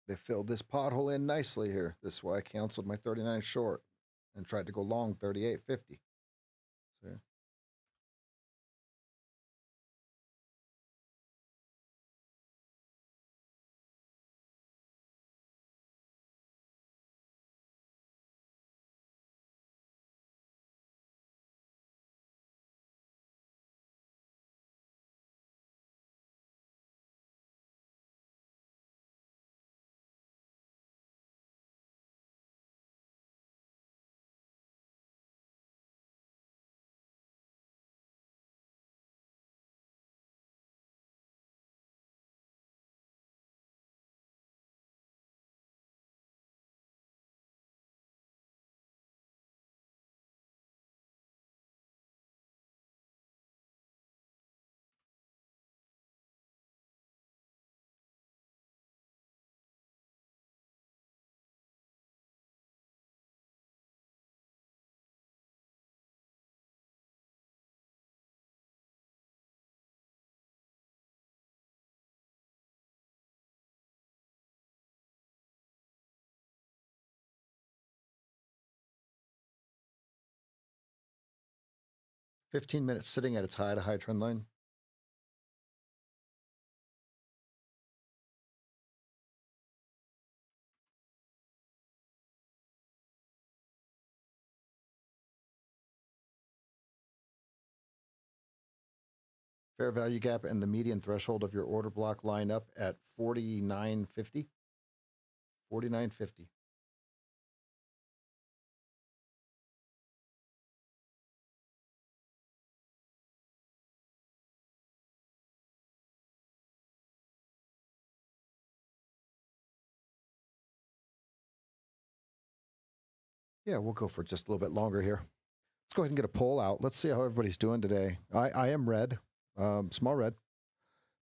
[SPEAKER 1] They filled this pothole in nicely here. This is why I canceled my 39 short and tried to go long 38.50. See? 15 minutes sitting at its high to high trend line. Fair value gap and the median threshold of your order block line up at 49.50. 49.50. Yeah, we'll go for just a little bit longer here. Let's go ahead and get a poll out. Let's see how everybody's doing today. I am red, small red,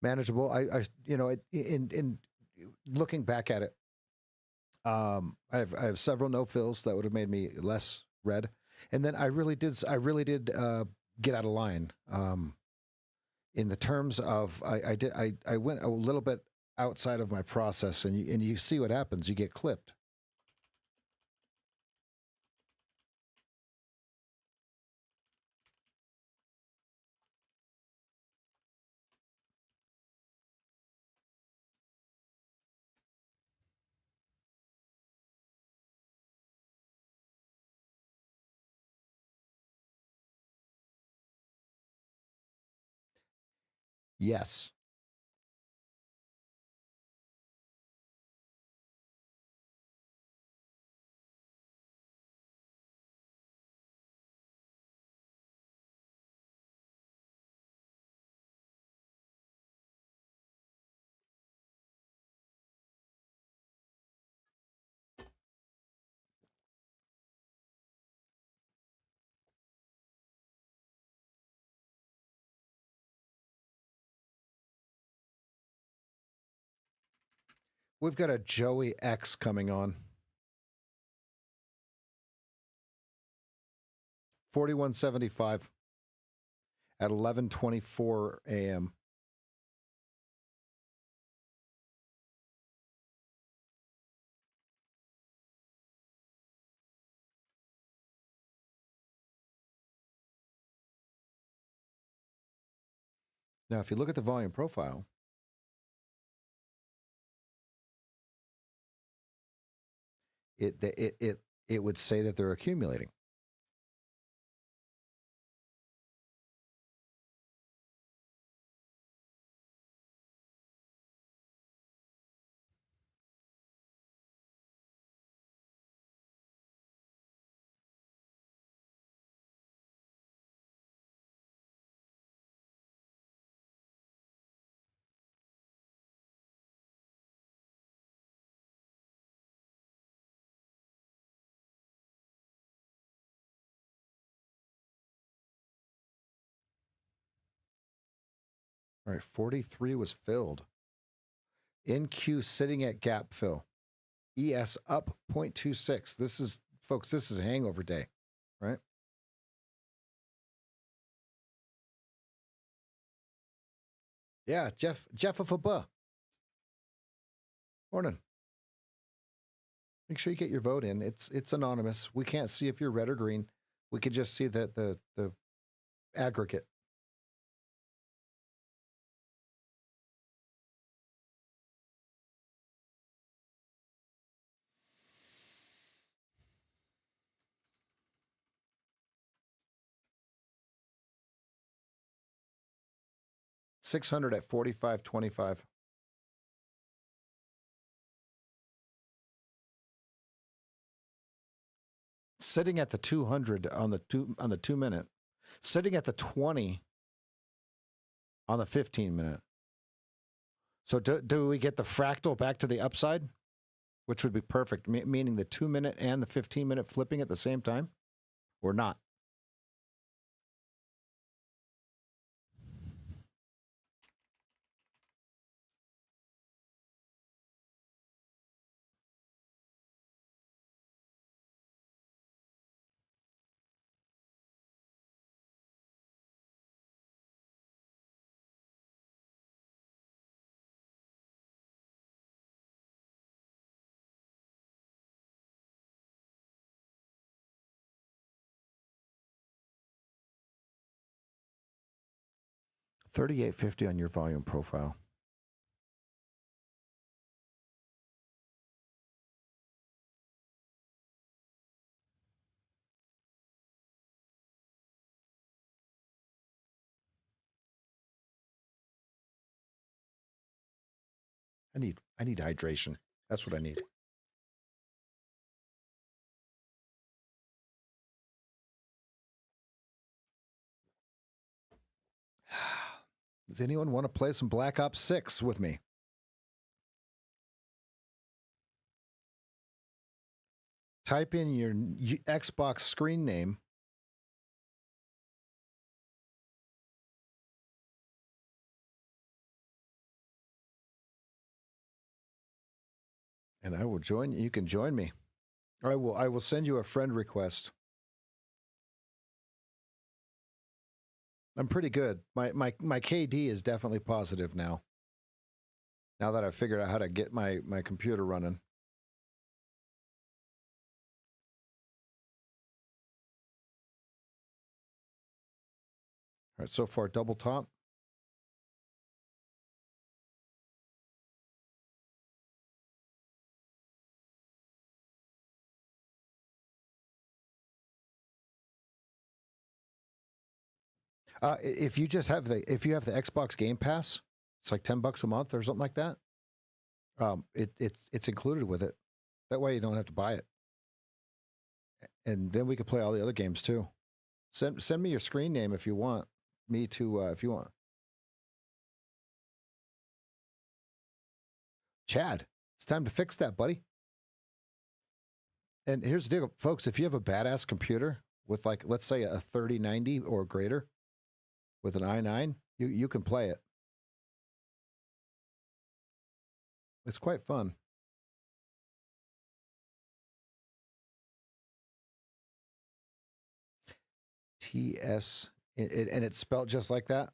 [SPEAKER 1] manageable. I you know, in looking back at it, I have several no fills that would have made me less red, and then I really did get out of line. In the terms of I went a little bit outside of my process, and you see what happens. You get clipped. Yes. We've got a Joey X coming on. 4175 at 11:24 a.m. Now, if you look at the volume profile, it would say that they're accumulating. All right, 43 was filled. NQ sitting at gap fill. ES up 0.26. This is, folks, this is a hangover day, right? Yeah, Jeff of a buh. Morning. Make sure you get your vote in. It's anonymous. We can't see if you're red or green. We could just see the aggregate. $600 at 45.25. Sitting at the 200 on the 2 minute. Sitting at the 20 on the 15 minute. So do we get the fractal back to the upside, which would be perfect, meaning the 2 minute and the 15 minute flipping at the same time, or not? 3850 on your volume profile. I need hydration. That's what I need. Does anyone want to play some Black Ops 6 with me? Type in your Xbox screen name. And I will join you. You can join me. I will send you a friend request. I'm pretty good. My KD is definitely positive now. Now that I've figured out how to get my computer running. All right, so far double top. If you have the Xbox Game Pass, it's like $10 a month or something like that. It's included with it. That way you don't have to buy it. And then we can play all the other games too. Send me your screen name if you want me to. If you want, Chad, it's time to fix that, buddy. And here's the deal, folks. If you have a badass computer with, like, let's say a 3090 or greater with an i9, you can play it. It's quite fun. TS, and it's spelled just like that.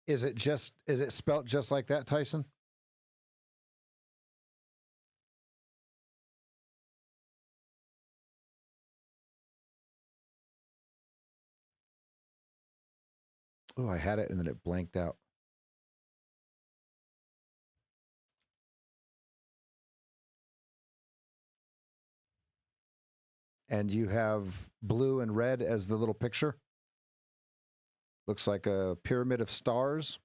[SPEAKER 1] Is it spelled just like that, Tyson? Oh, I had it and then it blanked out. And you have blue and red as the little picture. Looks like a pyramid of stars.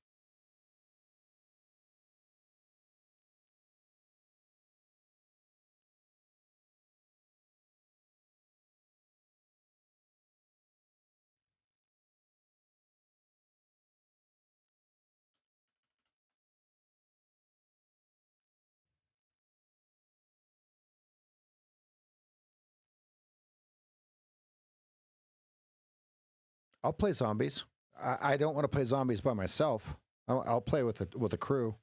[SPEAKER 1] I'll play zombies. I don't want to play zombies by myself. I'll play with a crew.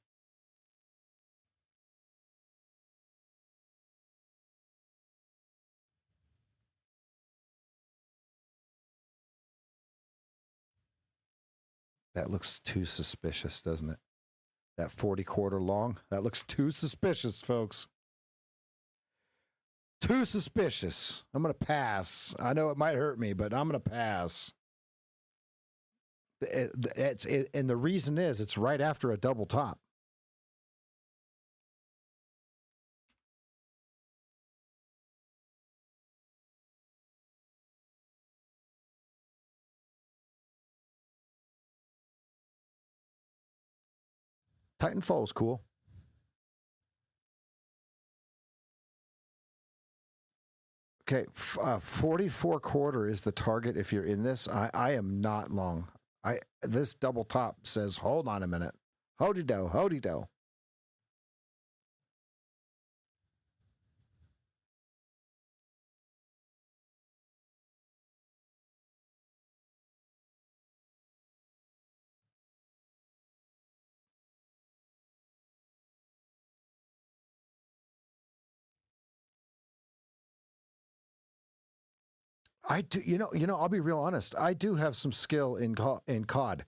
[SPEAKER 1] That looks too suspicious, doesn't it? That 40 quarter long. That looks too suspicious, folks. Too suspicious. I'm going to pass. I know it might hurt me, but I'm going to pass. And the reason is it's right after a double top. Titanfall is cool. Okay, 44 quarter is the target if you're in this. I am not long. This double top says, hold on a minute. Hody-do, hody-do. I do, I'll be real honest. I do have some skill in COD.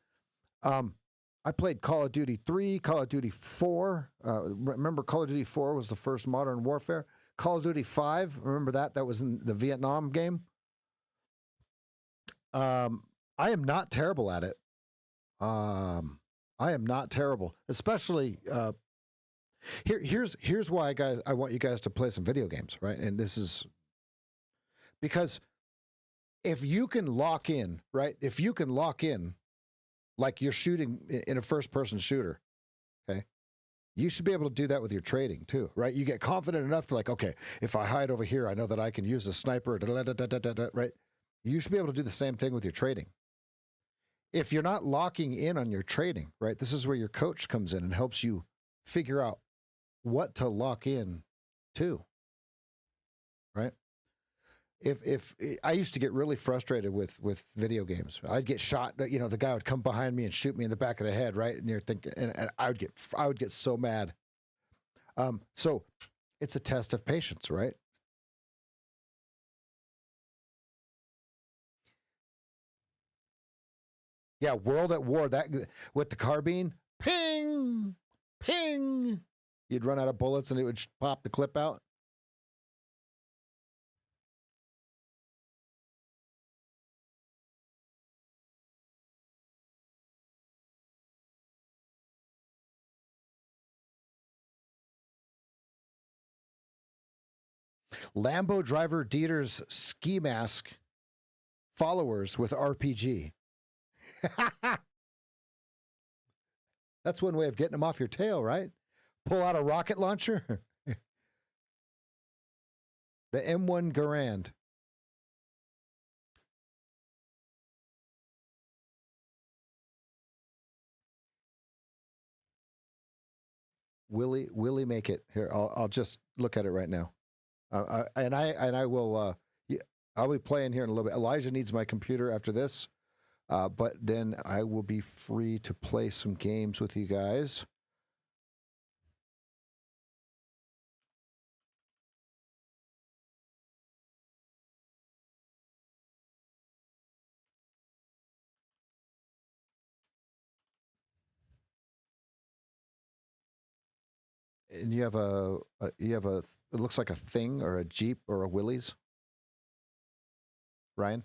[SPEAKER 1] I played Call of Duty 3, Call of Duty 4. Remember Call of Duty 4 was the first Modern Warfare? Call of Duty 5, remember that? That was in the Vietnam game. I am not terrible at it. I am not terrible, especially here's why I want you guys to play some video games, right? And this is because if you can lock in, right? If you can lock in like you're shooting in a first-person shooter, okay? You should be able to do that with your trading too, right? You get confident enough to like, okay, if I hide over here, I know that I can use a sniper, right? You should be able to do the same thing with your trading. If you're not locking in on your trading, right? This is where your coach comes in and helps you figure out what to lock in to, right? If I used to get really frustrated with video games, I'd get shot. The guy would come behind me and shoot me in the back of the head, right? And you're thinking, and I would get so mad. So it's a test of patience, right? Yeah, World at War. That with the carbine, ping, ping. You'd run out of bullets and it would pop the clip out. Lambo driver Dieter's ski mask followers with RPG. That's one way of getting them off your tail, right? Pull out a rocket launcher. The M1 Garand. Willie make it here. I'll just look at it right now. I will. I'll be playing here in a little bit. Elijah needs my computer after this, but then I will be free to play some games with you guys. And you have it looks like a thing or a Jeep or a Willys. Ryan?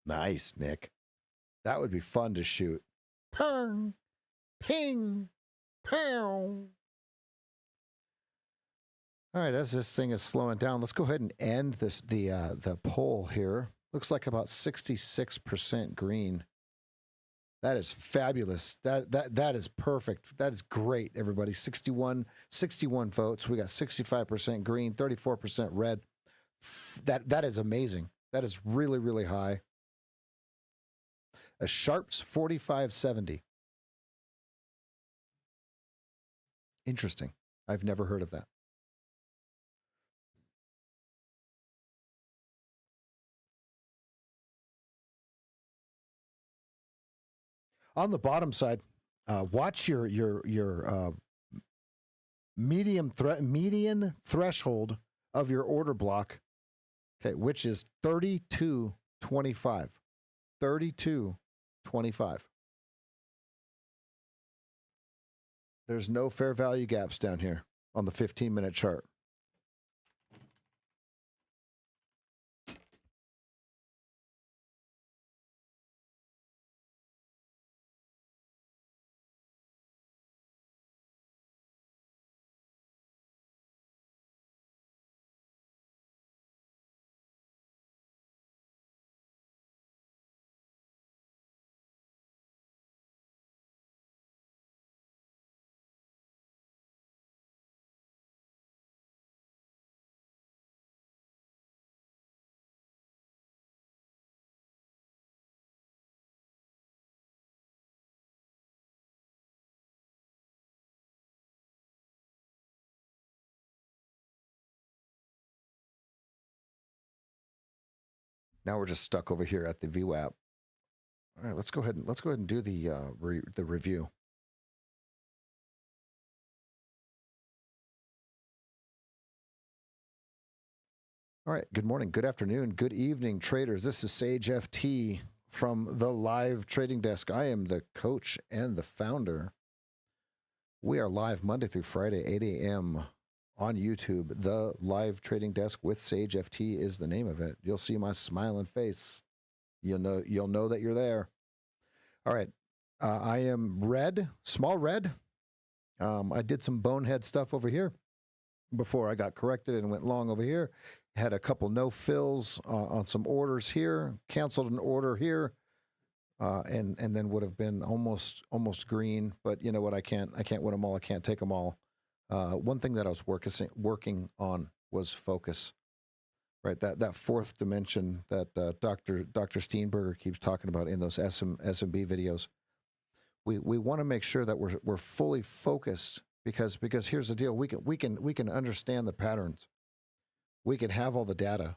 [SPEAKER 1] Nice, Nick. That would be fun to shoot. Ping, ping, pow. All right, as this thing is slowing down, let's go ahead and end the poll here. Looks like about 66% green. That is fabulous. That is perfect. That is great, everybody. 61 votes. We got 65% green, 34% red. That is amazing. That is really, really high. A Sharps 4570. Interesting. I've never heard of that. On the bottom side, watch your median threshold of your order block, okay, which is 32.25. 32.25. There's no fair value gaps down here on the 15-minute chart. Now we're just stuck over here at the VWAP. All right, let's go ahead and do the review. All right, good morning, good afternoon, good evening, traders. This is SageFT from the live trading desk. I am the coach and the founder. We are live Monday through Friday, 8 a.m. on YouTube. The live trading desk with SageFT is the name of it. You'll see my smiling face. You'll know that you're there. All right, I am red, small red. I did some bonehead stuff over here before I got corrected and went long over here. Had a couple no fills on some orders here, canceled an order here, and then would have been almost green. But you know what? I can't win them all. I can't take them all. One thing that I was working on was focus. Right, that fourth dimension that Dr. Steenberger keeps talking about in those SMB videos. We want to make sure that we're fully focused because here's the deal: we can understand the patterns. We can have all the data,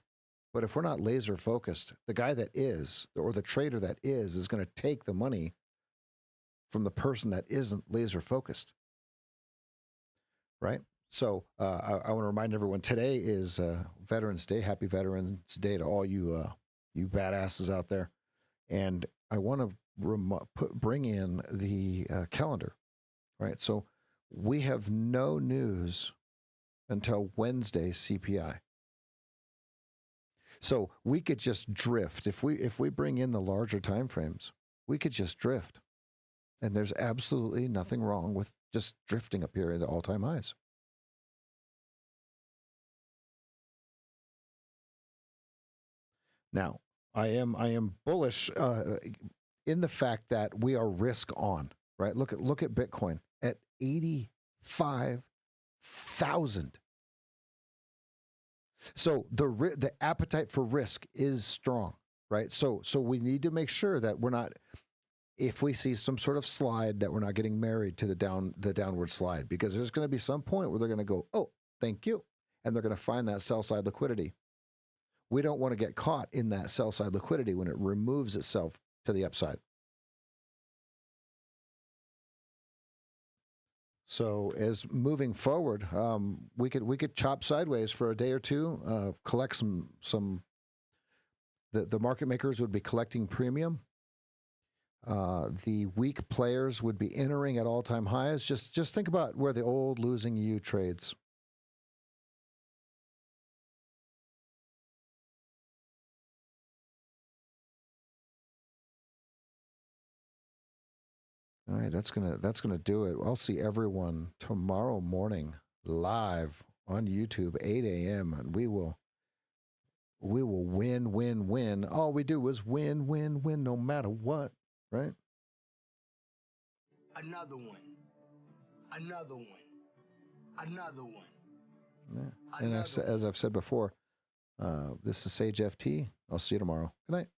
[SPEAKER 1] but if we're not laser focused, the guy that is, or the trader that is going to take the money from the person that isn't laser focused. Right? So I want to remind everyone, today is Veterans Day. Happy Veterans Day to all you badasses out there. And I want to bring in the calendar. Right? So we have no news until Wednesday CPI. So we could just drift. If we bring in the larger time frames, we could just drift. And there's absolutely nothing wrong with just drifting up here into all-time highs. Now, I am bullish in the fact that we are risk on, right? Look at Bitcoin at 85,000. So the appetite for risk is strong, right? So we need to make sure that we're not, if we see some sort of slide, that we're not getting married to the downward slide, because there's going to be some point where they're going to go, oh, thank you, and they're going to find that sell side liquidity. We don't want to get caught in that sell side liquidity when it removes itself to the upside. So as moving forward, we could chop sideways for a day or two, collect some. The market makers would be collecting premium. The weak players would be entering at all-time highs. Just think about where the old losing you trades. All right, that's gonna do it. I'll see everyone tomorrow morning live on YouTube, 8 a.m. and we will win. All we do is win no matter what, right?
[SPEAKER 2] Another one. Another one. Another one.
[SPEAKER 1] Yeah. And as I've said before, this is SageFT. I'll see you tomorrow. Good night.